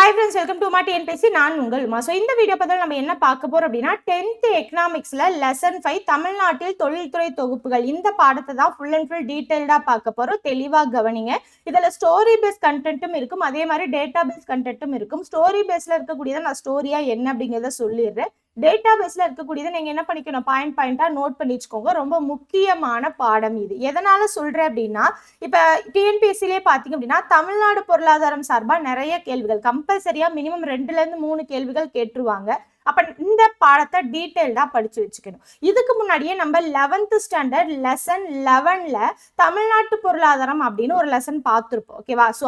Hi friends, welcome to மா TNPSC. நான் உங்கள் உமா. ஸோ இந்த வீடியோ பார்த்தால் நம்ம என்ன பார்க்க போறோம் அப்படின்னா 10th எக்கனாமிக்ஸ்ல லெசன் 5 தமிழ்நாட்டில் தொழில்துறை தொகுப்புகள் இந்த பாடத்தை தான் ஃபுல் அண்ட் ஃபுல் டீடைல்டாக பார்க்க போறோம். தெளிவாக கவனிங்க. இதில் ஸ்டோரி பேஸ் கண்டென்ட்டும் இருக்கும், அதே மாதிரி டேட்டா பேஸ் கண்டென்ட்டும் இருக்கும். ஸ்டோரி பேஸ்ல இருக்கக்கூடியதை நான் ஸ்டோரியா என்ன அப்படிங்கிறத சொல்லிடுறேன். டேட்டா பேஸ்ல இருக்கக்கூடியதை நீங்க என்ன பண்ணிக்கணும், பாயிண்டா நோட் பண்ணி வச்சுக்கோங்க. ரொம்ப முக்கியமான பாடம் இது. எதனால சொல்றேன் அப்படின்னா, இப்ப டிஎன்பிஎஸ்சிலே பாத்தீங்க அப்படின்னா தமிழ்நாடு பொருளாதாரம் சார்பா நிறைய கேள்விகள் கம்பல்சரியா மினிமம் 2ல இருந்து 3 கேள்விகள் கேட்டுருவாங்க. அப்ப இந்த பாடத்தை டீடைல்டா படிச்சு வச்சுக்கணும். இதுக்கு முன்னாடியே நம்ம 11th ஸ்டாண்டர்ட் லெசன் 11ல தமிழ்நாட்டு பொருளாதாரம் அப்படின்னு ஒரு லெசன் பார்த்திருப்போம். ஓகேவா? ஸோ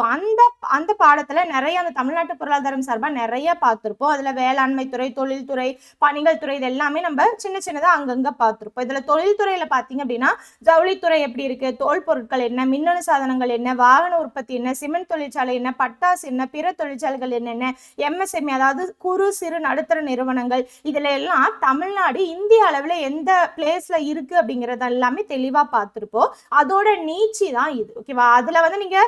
அந்த பாடத்துல நிறைய அந்த தமிழ்நாட்டு பொருளாதாரம் சார்பா நிறைய பார்த்திருப்போம். அதுல வேளாண்மை துறை, தொழில்துறை, பணிகள் துறை, இது எல்லாமே நம்ம சின்னதா அங்கங்க பார்த்திருப்போம். இதுல தொழில்துறையில பாத்தீங்க அப்படின்னா ஜவுளித்துறை எப்படி இருக்கு, தோல் பொருட்கள் என்ன, மின்னணு சாதனங்கள் என்ன, வாகன உற்பத்தி என்ன, சிமெண்ட் தொழிற்சாலை என்ன, பட்டாசு என்ன, பிற தொழிற்சாலைகள் என்னென்ன, எம்எஸ்எம்இ அதாவது குறு சிறு நடுத்தர நிறுவனங்கள், இதுல எல்லாம் தமிழ்நாடு இந்திய அளவுல எந்த பிளேஸ்ல இருக்கு அப்படிங்கறது எல்லாமே தெளிவா பார்த்திருப்போம். அதோட நீச்சி தான் இது. ஓகேவா? அதுல வந்து நீங்க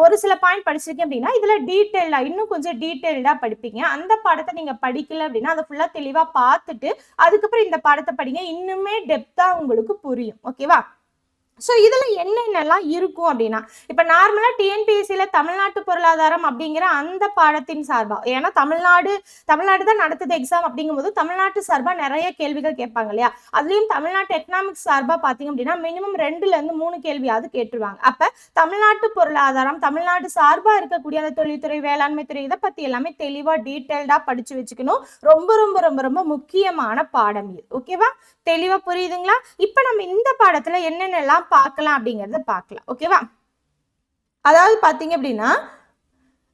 ஒரு சில பாயிண்ட் படிச்சிருக்கீங்க அப்படின்னா இதுல டீடைல்டா இன்னும் கொஞ்சம் டீடைல்டா படிப்பீங்க. அந்த பாடத்தை நீங்க படிக்கல அப்படின்னா அதை ஃபுல்லா தெளிவா பார்த்துட்டு அதுக்கப்புறம் இந்த பாடத்தை படிங்க. இன்னுமே டெப்தா உங்களுக்கு புரியும். ஓகேவா? ஸோ இதில் என்னென்னலாம் இருக்கும் அப்படின்னா, இப்போ நார்மலாக டிஎன்பிஎஸ்சியில் தமிழ்நாட்டு பொருளாதாரம் அப்படிங்கிற அந்த பாடத்தின் சார்பாக, ஏன்னா தமிழ்நாடு தான் நடத்துது எக்ஸாம் அப்படிங்கும்போது தமிழ்நாட்டு சார்பாக நிறைய கேள்விகள் கேட்பாங்க இல்லையா? அதுலேயும் தமிழ்நாட்டு எக்கனாமிக்ஸ் சார்பாக பார்த்தீங்க அப்படின்னா மினிமம் 2ல இருந்து 3 கேள்வியாவது கேட்டுருவாங்க. அப்போ தமிழ்நாட்டு பொருளாதாரம், தமிழ்நாடு சார்பாக இருக்கக்கூடிய அந்த தொழில்துறை, வேளாண்மை துறை, இதை பற்றி எல்லாமே தெளிவாக டீட்டெயில்டாக படித்து வச்சுக்கணும். ரொம்ப ரொம்ப ரொம்ப ரொம்ப முக்கியமான பாடம் இது. ஓகேவா? தெளிவா புரியுதுங்களா? இப்ப நம்ம இந்த பாடத்துல என்னென்னலாம் பார்க்கலாம் அப்படிங்கறத பார்க்கலாம். ஓகேவா? அதாவது பாத்தீங்க அப்படின்னா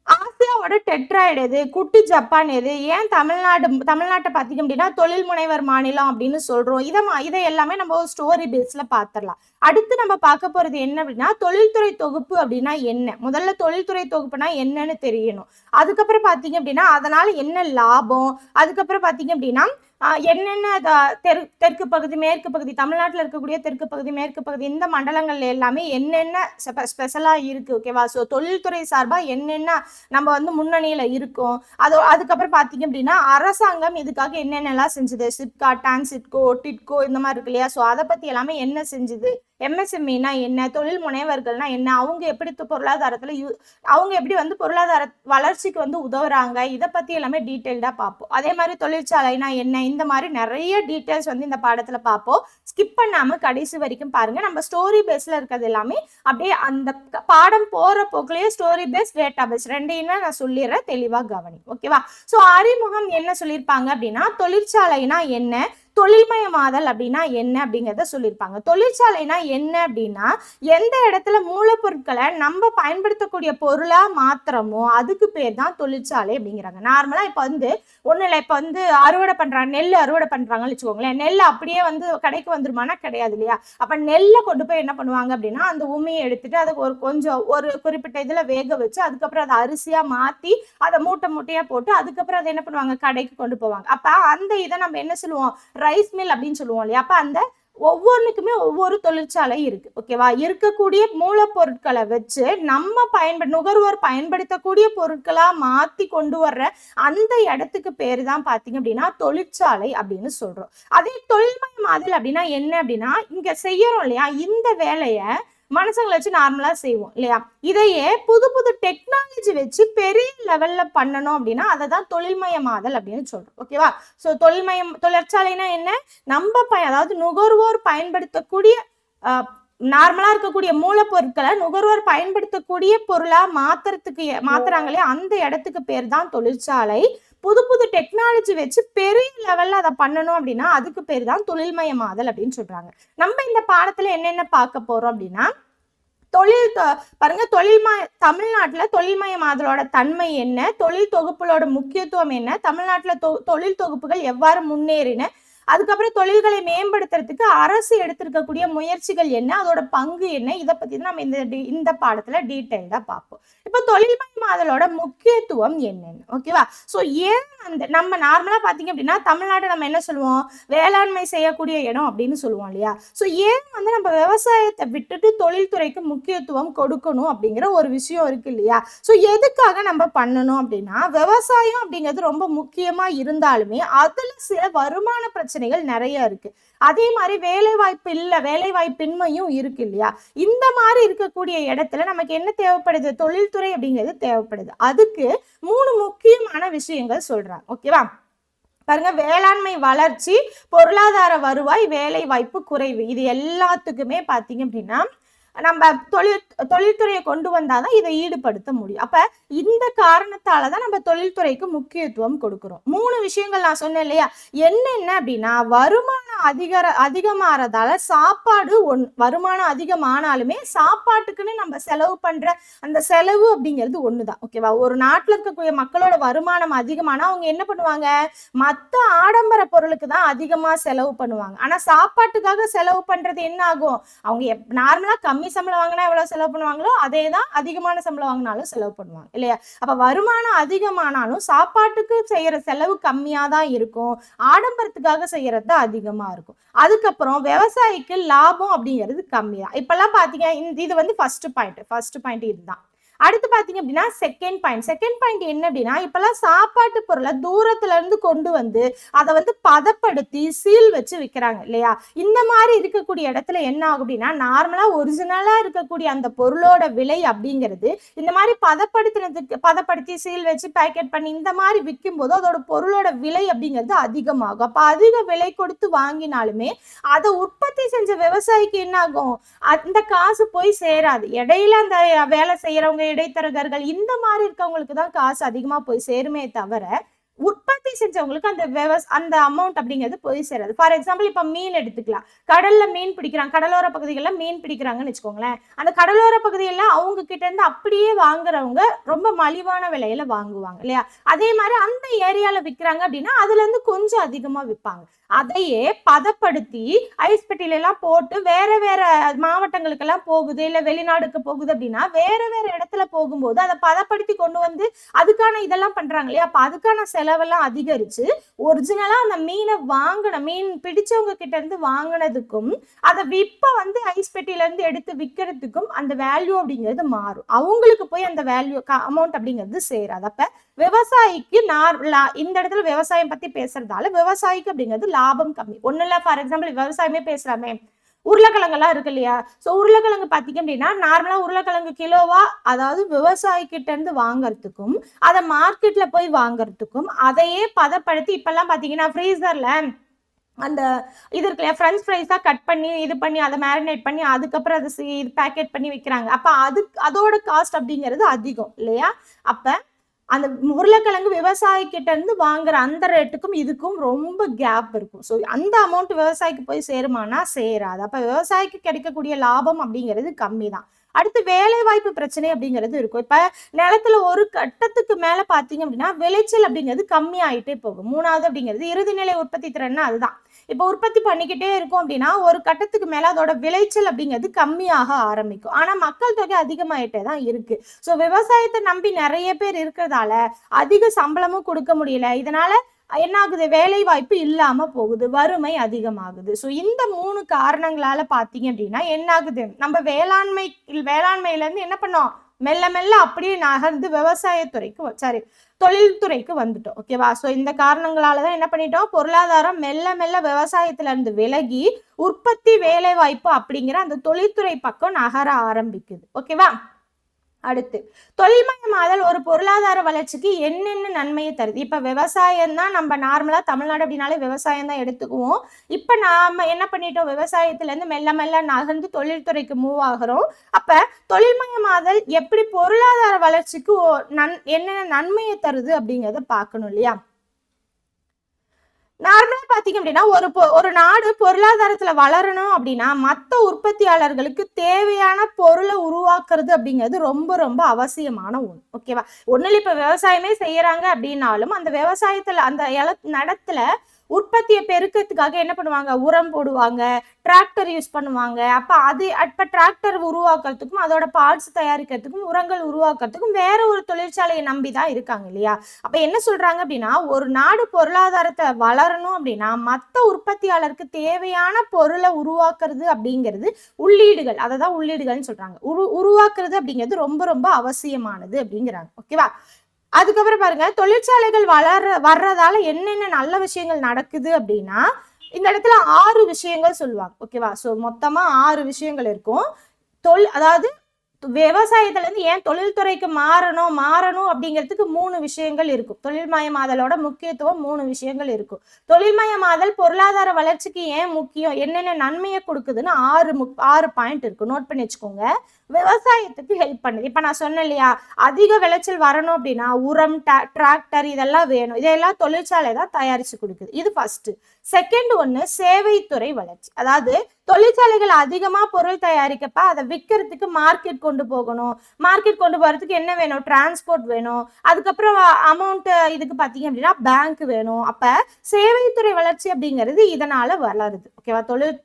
ஆசியாவோட டெட்ராய்டு எது, குட்டி ஜப்பான் எது, ஏன் தமிழ்நாட்டை பாத்தீங்க அப்படின்னா தொழில் முனைவர் மாநிலம் அப்படின்னு சொல்றோம். இதை எல்லாமே நம்ம ஸ்டோரி பேஸ்ல பாத்திரலாம். அடுத்து நம்ம பார்க்க போறது என்ன அப்படின்னா தொழில்துறை தொகுப்பு அப்படின்னா என்ன, முதல்ல தொழில்துறை தொகுப்புனா என்னன்னு தெரியணும். அதுக்கப்புறம் பாத்தீங்க அப்படின்னா அதனால என்ன லாபம், அதுக்கப்புறம் பாத்தீங்க அப்படின்னா என்னென்ன தெற்கு பகுதி, மேற்கு பகுதி, தமிழ்நாட்டில் இருக்கக்கூடிய தெற்கு பகுதி, மேற்கு பகுதி, இந்த மண்டலங்கள் எல்லாமே என்னென்ன ஸ்பெஷலா இருக்கு. ஓகேவா? ஸோ தொழில்துறை சார்பா என்னென்ன நம்ம வந்து முன்னணியில இருக்கோம். அதுக்கப்புறம் பாத்தீங்க அப்படின்னா அரசாங்கம் இதுக்காக என்னென்னலாம் செஞ்சது, சிப்காட், டான்சிட்கோ, டிட்கோ, இந்த மாதிரி இருக்கு இல்லையா? ஸோ அதை பத்தி எல்லாமே என்ன செஞ்சது, எம்எஸ்எம்இனா என்ன, தொழில் முனைவர்கள்னா என்ன, அவங்க எப்படி பொருளாதாரத்துல அவங்க எப்படி வந்து பொருளாதார வளர்ச்சிக்கு வந்து உதவுறாங்க, இதை பத்தி எல்லாமே டீட்டெயில்டா பார்ப்போம். அதே மாதிரி தொழிற்சாலைனா என்ன, இந்த மாதிரி நிறைய டீட்டெயில்ஸ் வந்து இந்த பாடத்துல பார்ப்போம். ஸ்கிப் பண்ணாம கடைசி வரைக்கும் பாருங்க. நம்ம ஸ்டோரி பேஸ்ல இருக்கிறது எல்லாமே அப்படியே அந்த பாடம் போற போக்குலயே ஸ்டோரி பேஸ், டேட்டா பேஸ் ரெண்டையுமே நான் சொல்லிடுறேன். தெளிவா கவனி. ஓகேவா? ஸோ அறிமுகம் என்ன சொல்லியிருப்பாங்க அப்படின்னா தொழிற்சாலைனா என்ன, தொழில்மயமாதல் அப்படின்னா என்ன அப்படிங்கிறத சொல்லியிருப்பாங்க. தொழிற்சாலைனா என்ன அப்படின்னா எந்த இடத்துல மூலப்பொருட்களை நம்ம பயன்படுத்தக்கூடிய பொருளா மாத்திரமோ அதுக்கு பேர் தான் தொழிற்சாலை அப்படிங்கிறாங்க. நார்மலா இப்ப வந்து ஒண்ணு இல்லை, இப்ப வந்து அறுவடை பண்றாங்க, நெல் அறுவடை பண்றாங்கன்னு வச்சுக்கோங்களேன். நெல் அப்படியே வந்து கடைக்கு வந்துருமானா கிடையாது இல்லையா? அப்ப நெல்லை கொண்டு போய் என்ன பண்ணுவாங்க அப்படின்னா அந்த உமியை எடுத்துட்டு அதை ஒரு குறிப்பிட்ட இதுல வேக வச்சு அதுக்கப்புறம் அதை அரிசியா மாத்தி அதை மூட்டையா போட்டு அதுக்கப்புறம் அதை என்ன பண்ணுவாங்க, கடைக்கு கொண்டு போவாங்க. அப்ப அந்த இதை நம்ம என்ன சொல்லுவோம், ரைஸ் மில் அப்படின்னு சொல்லுவோம் இல்லையா? அப்ப அந்த ஒவ்வொன்றுக்குமே ஒவ்வொரு தொழிற்சாலை இருக்கு. ஓகேவா? இருக்கக்கூடிய மூலப்பொருட்களை வச்சு நம்ம நுகர்வோர் பயன்படுத்தக்கூடிய பொருட்களா மாத்தி கொண்டு வர்ற அந்த இடத்துக்கு பேரு தான் பாத்தீங்க அப்படின்னா தொழிற்சாலை அப்படின்னு சொல்றோம். அதே தொழில்மயமாதல் அப்படின்னா என்ன அப்படின்னா இங்க செய்யறோம் இல்லையா, இந்த வேலையை மனுஷங்களை வச்சு நார்மலா செய்வோம் இல்லையா? இதையே புது டெக்னாலஜி வச்சு பெரிய லெவல்ல பண்ணணும் அப்படின்னா அதை தான் தொழில்மயமாதல் அப்படின்னு சொல்றோம். ஓகேவா? ஸோ தொழிற்சாலைனா என்ன, நம்ம அதாவது நுகர்வோர் பயன்படுத்தக்கூடிய நார்மலா இருக்கக்கூடிய மூலப்பொருட்களை நுகர்வோர் பயன்படுத்தக்கூடிய பொருளா மாத்துறாங்களே அந்த இடத்துக்கு பேர் தான் தொழிற்சாலை. புது டெக்னாலஜி வச்சு பெரிய லெவல்ல அதை பண்ணணும் அப்படின்னா அதுக்கு பேர் தான் தொழில்மயமாதல் அப்படின்னு சொல்றாங்க. நம்ம இந்த பாடத்துல என்னென்ன பார்க்க போறோம் அப்படின்னா பாருங்க, தமிழ்நாட்டுல தொழில்மயமாதலோட தன்மை என்ன, தொழில் தொகுப்புகளோட முக்கியத்துவம் என்ன, தமிழ்நாட்டுல தொழில் தொகுப்புகள் எவ்வாறு முன்னேறின, அதுக்கப்புறம் தொழில்களை மேம்படுத்துறதுக்கு அரசு எடுத்திருக்கக்கூடிய முயற்சிகள் என்ன, அதோட பங்கு என்ன, இதை பத்தி தான் நம்ம இந்த பாடத்துல டீட்டெயில்டா பார்ப்போம். இப்ப தொழில்மயமாதலோட முக்கியத்துவம் என்னன்னு. ஓகேவா? சோ ஏன் அந்த நம்ம நார்மலா பாத்தீங்க அப்படின்னா தமிழ்நாடு நம்ம என்ன சொல்லுவோம், வேளாண்மை செய்யக்கூடிய இடம் அப்படின்னு சொல்லுவோம் இல்லையா. சோ ஏன் வந்து நம்ம விவசாயத்தை விட்டுட்டு தொழில்துறைக்கு முக்கியத்துவம் கொடுக்கணும் அப்படிங்கிற ஒரு விஷயம் இருக்கு இல்லையா. சோ எதுக்காக நம்ம பண்ணணும் அப்படின்னா, விவசாயம் அப்படிங்கிறது ரொம்ப முக்கியமா இருந்தாலுமே அதுல சில வருமான பிரச்சனைகள் நிறைய இருக்கு. அதே மாதிரி வேலைவாய்ப்பின்மையும் இருக்கு இல்லையா. இந்த மாதிரி இருக்கக்கூடிய இடத்துல நமக்கு என்ன தேவைப்படுது, தொழில்துறை அப்படிங்கிறது தேவைப்படுது. அதுக்கு 3 முக்கியமான விஷயங்கள் சொல்றாங்க. ஓகேவா. பாருங்க, வேளாண்மை வளர்ச்சி, பொருளாதார வருவாய், வேலை வாய்ப்பு குறைவு, இது எல்லாத்துக்குமே பாத்தீங்க அப்படின்னா நம்ம தொழில்துறையை கொண்டு வந்தாதான் இதை ஈடுபடுத்த முடியும். அப்ப இந்த காரணத்தாலதான் நம்ம தொழில்துறைக்கு முக்கியத்துவம் கொடுக்கிறோம். 3 விஷயங்கள் நான் சொன்னேன் இல்லையா. என்னென்ன அப்படின்னா, வருமானம் அதிகமாறதால சாப்பாடு வருமானம் அதிகமானாலுமே சாப்பாட்டுக்குன்னு நம்ம செலவு பண்ற அந்த செலவு அப்படிங்கிறது ஒண்ணுதான். ஓகேவா. ஒரு நாட்டுல இருக்கக்கூடிய மக்களோட வருமானம் அதிகமானா அவங்க என்ன பண்ணுவாங்க, மத்த ஆடம்பர பொருளுக்கு தான் அதிகமா செலவு பண்ணுவாங்க. ஆனா சாப்பாட்டுக்காக செலவு பண்றது என்ன ஆகும், அவங்க நார்மலா கம்மி சம்பளம் வாங்கினா எவ்வளவு செலவு பண்ணுவாங்களோ அதேதான் அதிகமான சம்பளம் வாங்கினாலும் செலவு பண்ணுவாங்க இல்லையா. அப்ப வருமானம் அதிகமானாலும் சாப்பாட்டுக்கு செய்யற செலவு கம்மியா தான் இருக்கும், ஆடம்பரத்துக்காக செய்யறது அதிகமா இருக்கும். அதுக்கப்புறம் விவசாயிக்கு லாபம் அப்படிங்கிறது கம்மிதான். இப்பெல்லாம் பாத்தீங்க, இது வந்து ஃபர்ஸ்ட் பாயிண்ட் இதுதான். அடுத்து பாத்தீங்க அப்படின்னா செகண்ட் பாயிண்ட் என்ன அப்படின்னா, இப்பெல்லாம் சாப்பாட்டு பொருளை தூரத்துல இருந்து கொண்டு வந்து அதை வந்து பதப்படுத்தி சீல் வச்சு விற்கிறாங்க இல்லையா. இந்த மாதிரி இருக்கக்கூடிய இடத்துல என்ன ஆகும் அப்படின்னா, நார்மலா ஒரிஜினலா இருக்கக்கூடிய அந்த பொருளோட விலை அப்படிங்கிறது இந்த மாதிரி பதப்படுத்தி சீல் வச்சு பேக்கெட் பண்ணி இந்த மாதிரி விற்கும் போது அதோட பொருளோட விலை அப்படிங்கிறது அதிகமாகும். அப்ப அதிக விலை கொடுத்து வாங்கினாலுமே அதை உற்பத்தி செஞ்ச விவசாயிக்கு என்ன ஆகும், அந்த காசு போய் சேராது. இடையில அந்த வேலை செய்யறவங்க, இடைத்தரகர்கள், இந்த மாதிரி இருக்கவங்களுக்கு தான் காசு அதிகமா போய் சேருமே தவிர உற்பத்தி செஞ்சவங்களுக்கு அந்த அமௌண்ட் அப்படிங்கிறது போய் சேராது. ஃபார் எக்ஸாம்பிள் இப்ப மீன் எடுத்துக்கலாம். கடல்ல மீன் பிடிக்கிறாங்க, கடலோர பகுதிகளில் மீன் பிடிக்கிறாங்கன்னு வச்சுக்கோங்களேன். அந்த கடலோர பகுதியில அவங்க கிட்ட இருந்து அப்படியே வாங்குறவங்க ரொம்ப மலிவான விலையில வாங்குவாங்க இல்லையா. அதே மாதிரி அந்த ஏரியால விற்கிறாங்க அப்படின்னா அதுல இருந்து கொஞ்சம் அதிகமா விற்பாங்க. அதையே பதப்படுத்தி ஐஸ் பெட்டியில எல்லாம் போட்டு வேற வேற மாவட்டங்களுக்கு எல்லாம் போகுது, இல்ல வெளிநாடுக்கு போகுது அப்படின்னா வேற வேற இடத்துல போகும்போது அதை பதப்படுத்தி கொண்டு வந்து அதுக்கான இதெல்லாம் பண்றாங்க இல்லையா. அப்ப அதுக்கான செலவெல்லாம் அதிகரிச்சு ஒரிஜினலா அந்த மீன் பிடிச்சவங்க கிட்ட இருந்து வாங்கினதுக்கும் அதை இப்ப வந்து ஐஸ் பெட்டியில இருந்து எடுத்து விற்கிறதுக்கும் அந்த வேல்யூ அப்படிங்கிறது மாறும். அவங்களுக்கு போய் அந்த வேல்யூ அமௌண்ட் அப்படிங்கிறது சேராது. அப்ப விவசாயிக்கு இந்த இடத்துல விவசாயம் பத்தி பேசுறதால விவசாயிக்கு அப்படிங்கிறது லாபம் கம்மி. ஒண்ணு இல்ல, ஃபார் எக்ஸாம்பிள் விவசாயமே பேசுறாமே, உருளைக்கிழங்கு எல்லாம் இருக்கு இல்லையா. சோ உருளைக்கிழங்கு பாத்தீங்க அப்படின்னா நார்மலா உருளைக்கிழங்கு கிலோவா, அதாவது விவசாயி கிட்ட இருந்து வாங்கறதுக்கும் அதை மார்க்கெட்ல போய் வாங்கறதுக்கும் அதையே பதப்படுத்தி இப்பெல்லாம் பாத்தீங்கன்னா ஃப்ரீசர்ல அந்த இது இருக்குல்ல, ஃப்ரெஞ்ச் ஃப்ரைஸா கட் பண்ணி இது பண்ணி அதை மேரினேட் பண்ணி அதுக்கப்புறம் அதை பேக்கெட் பண்ணி விற்கிறாங்க. அப்ப அதோட காஸ்ட் அப்படிங்கிறது அதிகம் இல்லையா. அப்ப அந்த உருளைக்கிழங்கு விவசாயி கிட்ட இருந்து வாங்குற அந்த ரேட்டுக்கும் இதுக்கும் ரொம்ப கேப் இருக்கும். ஸோ அந்த அமௌண்ட் விவசாயிக்கு போய் சேருமானா சேராது. அப்ப விவசாயிக்கு கிடைக்கக்கூடிய லாபம் அப்படிங்கிறது கம்மி தான். அடுத்து வேலை வாய்ப்பு பிரச்சனை அப்படிங்கிறது இருக்கும். இப்ப நிலத்துல ஒரு கட்டத்துக்கு மேல பாத்தீங்க அப்படின்னா விளைச்சல் அப்படிங்கிறது கம்மி ஆயிட்டே போகும். 3வது அப்படிங்கிறது இறுதிநிலை உற்பத்தி திறன்னா அதுதான். இப்ப உற்பத்தி பண்ணிக்கிட்டே இருக்கும் அப்படின்னா ஒரு கட்டத்துக்கு மேல அதோட விளைச்சல் அப்படிங்கிறது கம்மியாக ஆரம்பிக்கும். ஆனா மக்கள் தொகை அதிகமாயிட்டே தான் இருக்கு. சோ விவசாயத்தை நம்பி நிறைய பேர் இருக்கிறதால அதிக சம்பளமும் கொடுக்க முடியல. இதனால என்ன ஆகுது, வேலை வாய்ப்பு இல்லாம போகுது, வறுமை அதிகமாகுது. சோ இந்த 3 காரணங்களால பாத்தீங்க அப்படின்னா என்ன ஆகுது, நம்ம வேளாண்மையில இருந்து என்ன பண்ணோம், மெல்ல மெல்ல அப்படியே நகர்ந்து தொழில்துறைக்கு வந்துட்டோம். ஓகேவா. சோ இந்த காரணங்களாலதான் என்ன பண்ணிட்டோம், பொருளாதாரம் மெல்ல மெல்ல விவசாயத்துல இருந்து விலகி உற்பத்தி வேலை வாய்ப்பு அப்படிங்கிற அந்த தொழில்துறை பக்கம் நகர ஆரம்பிக்குது. ஓகேவா. அடுத்து தொழில்மயமாதல் ஒரு பொருளாதார வளர்ச்சிக்கு என்னென்ன நன்மையை தருது. இப்ப விவசாயம் தான், நம்ம நார்மலா தமிழ்நாடு அப்படின்னாலே விவசாயம் தான் எடுத்துக்குவோம். இப்ப நாம என்ன பண்ணிட்டோம், விவசாயத்துல இருந்து மெல்ல மெல்ல நகர்ந்து தொழில்துறைக்கு மூவ் ஆகிறோம். அப்ப தொழில்மயமாதல் எப்படி பொருளாதார வளர்ச்சிக்கு என்னென்ன நன்மையை தருது அப்படிங்கிறத பார்க்கணும் இல்லையா. நார்மலா பாத்தீங்க அப்படின்னா ஒரு நாடு பொருளாதாரத்துல வளரணும் அப்படின்னா மத்த உற்பத்தியாளர்களுக்கு தேவையான பொருளை உருவாக்குறது அப்படிங்கிறது ரொம்ப ரொம்ப அவசியமான ஒண்ணு. ஓகேவா. ஒண்ணுல இப்ப விவசாயமே செய்யறாங்க அப்படின்னாலும் அந்த விவசாயத்துல அந்த நிலத்துல உற்பத்தியை பெருக்கிறதுக்காக என்ன பண்ணுவாங்க, உரம் போடுவாங்க, டிராக்டர் யூஸ் பண்ணுவாங்க. அப்ப டிராக்டர் உருவாக்குறதுக்கும் அதோட பார்ட்ஸ் தயாரிக்கிறதுக்கும் உரங்கள் உருவாக்குறதுக்கும் வேற ஒரு தொழிற்சாலையை நம்பிதான் இருக்காங்க இல்லையா. அப்ப என்ன சொல்றாங்க அப்படின்னா, ஒரு நாடு பொருளாதாரத்தை வளரணும் அப்படின்னா மத்த உற்பத்தியாளருக்கு தேவையான பொருளை உருவாக்குறது அப்படிங்கிறது உள்ளீடுகள், அததான் உள்ளீடுகள்னு சொல்றாங்க. உருவாக்குறது அப்படிங்கிறது ரொம்ப ரொம்ப அவசியமானது அப்படிங்கிறாங்க. ஓகேவா. அதுக்கப்புறம் பாருங்க, தொழிற்சாலைகள் வர்றதால என்னென்ன நல்ல விஷயங்கள் நடக்குது அப்படின்னா இந்த இடத்துல 6 விஷயங்கள் சொல்லுவாங்க. ஓகேவா. சோ மொத்தமா 6 விஷயங்கள் இருக்கும். அதாவது விவசாயத்துல இருந்து ஏன் தொழில்துறைக்கு மாறணும் அப்படிங்கிறதுக்கு 3 விஷயங்கள் இருக்கும். தொழில்மயமாதலோட முக்கியத்துவம் 3 விஷயங்கள் இருக்கும். தொழில்மயமாதல் பொருளாதார வளர்ச்சிக்கு ஏன் முக்கியம், என்னென்ன நன்மையை கொடுக்குதுன்னு 6 பாயிண்ட் இருக்கு. நோட் பண்ணி வச்சுக்கோங்க. விவசாயத்துக்கு ஹெல்ப் பண்ணுது. இப்ப நான் சொன்னேன் இல்லையா, அதிக விளைச்சல் வரணும் அப்படின்னா உரம், டிராக்டர் இதெல்லாம் வேணும். இதெல்லாம் தொழிற்சாலை தான் தயாரிச்சு கொடுக்குது. இது ஃபர்ஸ்ட். செகண்ட் ஒண்ணு சேவைத்துறை வளர்ச்சி. அதாவது தொழிற்சாலைகள் அதிகமா பொருள் தயாரிக்கப்ப அதை விற்கிறதுக்கு மார்க்கெட் கொண்டு போகணும். மார்க்கெட் கொண்டு போறதுக்கு என்ன வேணும், டிரான்ஸ்போர்ட் வேணும். அதுக்கப்புறம் அமௌண்ட் இதுக்கு பாத்தீங்க அப்படின்னா பேங்க் வேணும். அப்ப சேவைத்துறை வளர்ச்சி அப்படிங்கிறது இதனால வளருது. ஓகேவா.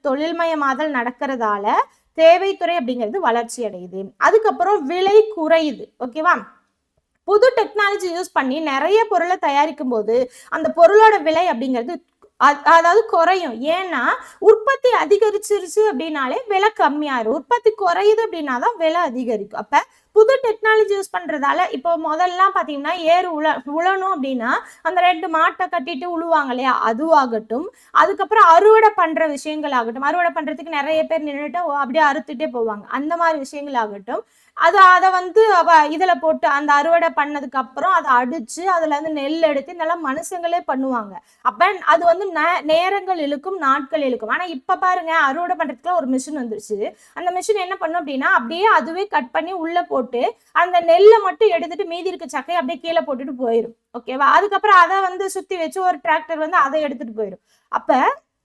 தொழில்மயமாதல் நடக்கிறதால சேவைத்துறை அப்படிங்கிறது வளர்ச்சி அடையுது. அதுக்கப்புறம் விலை குறையுது. ஓகேவா. புது டெக்னாலஜி யூஸ் பண்ணி நிறைய பொருளை தயாரிக்கும் போது அந்த பொருளோட விலை அப்படிங்கிறது அதாவது குறையும். ஏன்னா உற்பத்தி அதிகரிச்சிருச்சு அப்படின்னாலே விலை கம்மியாயிரும். உற்பத்தி குறையுது அப்படின்னா தான் விலை அதிகரிக்கும். அப்ப புது டெக்னாலஜி யூஸ் பண்றதால இப்போ முதல்லாம் பாத்தீங்கன்னா ஏறு உழணும் அப்படின்னா அந்த 2 மாட்டை கட்டிட்டு உழுவாங்க இல்லையா, அதுவாகட்டும். அதுக்கப்புறம் அறுவடை பண்ற விஷயங்கள் ஆகட்டும். அறுவடை பண்றதுக்கு நிறைய பேர் நின்றுட்டு அப்படியே அறுத்துட்டே போவாங்க. அந்த மாதிரி விஷயங்கள் ஆகட்டும். அதை வந்து இதுல போட்டு அந்த அறுவடை பண்ணதுக்கு அப்புறம் அதை அடிச்சு அதுல இருந்து நெல் எடுத்து இதெல்லாம் மனுஷங்களே பண்ணுவாங்க. அப்ப அது வந்து நேரங்கள் இழுக்கும், நாட்கள் இழுக்கும். ஆனா இப்ப பாருங்க, அறுவடை பண்றதுக்கு ஒரு மிஷின் வந்துருச்சு. அந்த மிஷின் என்ன பண்ணும் அப்படின்னா அப்படியே அதுவே கட் பண்ணி உள்ள போட்டு அந்த நெல்லை மட்டும் எடுத்துட்டு மீதி இருக்க சக்கையை அப்படியே கீழே போட்டுட்டு போயிடும். ஓகேவா. அதுக்கப்புறம் அதை வந்து சுத்தி வச்சு ஒரு டிராக்டர் வந்து அதை எடுத்துட்டு போயிடும். அப்ப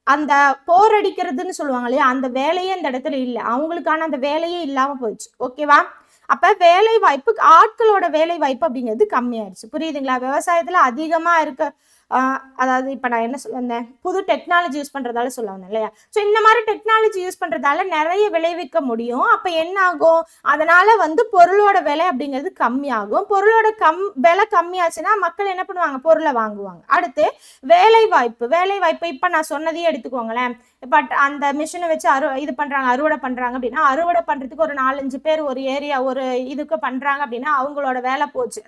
அந்த போர் அடிக்கிறதுன்னு சொல்லுவாங்க இல்லையா, அந்த வேலையே இந்த இடத்துல இல்லை. அவங்களுக்கான அந்த வேலையே இல்லாம போயிடுச்சு. ஓகேவா. அப்ப வேலை வாய்ப்பு, ஆட்களோட வேலை வாய்ப்பு அப்படிங்கிறது கம்மியாயிருச்சு. புரியுதுங்களா. விவசாயத்துல அதிகமா இருக்க அதாவது இப்ப நான் என்ன சொல்ல வந்தேன், புது டெக்னாலஜி யூஸ் பண்றதால சொல்ல வந்தேன் இல்லையா. சோ இந்த மாதிரி டெக்னாலஜி யூஸ் பண்றதால நிறைய விளைவிக்க முடியும். அப்ப என்ன ஆகும், அதனால வந்து பொருளோட விலை அப்படிங்கிறது கம்மியாகும். பொருளோட விலை கம்மியாச்சுன்னா மக்கள் என்ன பண்ணுவாங்க, பொருளை வாங்குவாங்க. அடுத்து வேலை வாய்ப்பு இப்ப நான் சொன்னதையே எடுத்துக்கோங்களேன். பட் அந்த மிஷினை வச்சு இது பண்றாங்க, அறுவடை பண்றாங்க அப்படின்னா அறுவடை பண்றதுக்கு ஒரு 4-5 பேர் ஒரு ஏரியா ஒரு இதுக்கு பண்றாங்க அப்படின்னா அவங்களோட வேலை போச்சு.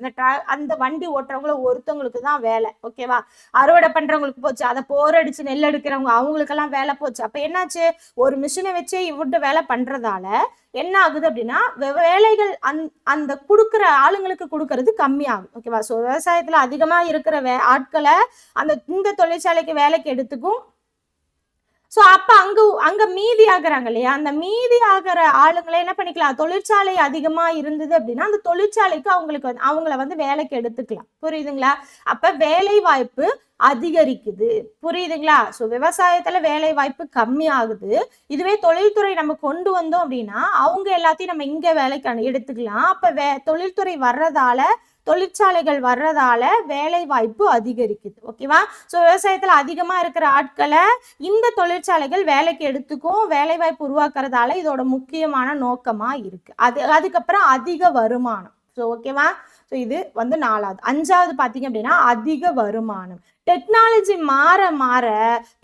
அந்த வண்டி ஓட்டுறவங்கள ஒருத்தவங்களுக்கு தான் வேலை. ஓகேவா. அறுவடை பண்றவங்களுக்கு போச்சு. அதை போரடிச்சு நெல் எடுக்கிறவங்க அவங்களுக்கெல்லாம் வேலை போச்சு. அப்ப என்னாச்சு, ஒரு மிஷினை வச்சு இவ்வளவு வேலை பண்றதால என்ன ஆகுது அப்படின்னா வேலைகள் அந்த கொடுக்குற ஆளுங்களுக்கு கொடுக்கறது கம்மியாகும். ஓகேவா. சோ விவசாயத்துல அதிகமா இருக்கிற ஆட்களை இந்த தொழிற்சாலைக்கு வேலைக்கு எடுத்துக்கும். சோ அப்ப அங்க மீதி ஆகுறாங்க இல்லையா, அந்த மீதி ஆகிற ஆளுங்களை என்ன பண்ணிக்கலாம், தொழிற்சாலை அதிகமா இருந்தது அப்படின்னா அந்த தொழிற்சாலைக்கு அவங்களை வந்து வேலைக்கு எடுத்துக்கலாம். புரியுதுங்களா. அப்ப வேலை வாய்ப்பு அதிகரிக்குது. புரியுதுங்களா. சோ விவசாயத்துல வேலை வாய்ப்பு கம்மி ஆகுது. இதுவே தொழில்துறை நம்ம கொண்டு வந்தோம் அப்படின்னா அவங்க எல்லாத்தையும் நம்ம இங்க வேலைக்கு எடுத்துக்கலாம். அப்ப தொழில்துறை வர்றதால, தொழிற்சாலைகள் வர்றதால வேலை வாய்ப்பு அதிகரிக்குது. ஓகேவா. சோ விவசாயத்துல அதிகமா இருக்கிற ஆட்களை இந்த தொழிற்சாலைகள் வேலைக்கு எடுத்துக்கும். வேலை வாய்ப்பு உருவாக்குறதால இதோட முக்கியமான நோக்கமா இருக்கு. அதுக்கப்புறம் அதிக வருமானம். ஸோ ஓகேவா. ஸோ இது வந்து 4வது. 5வது பார்த்தீங்க அப்படின்னா அதிக வருமானம். டெக்னாலஜி மாற மாற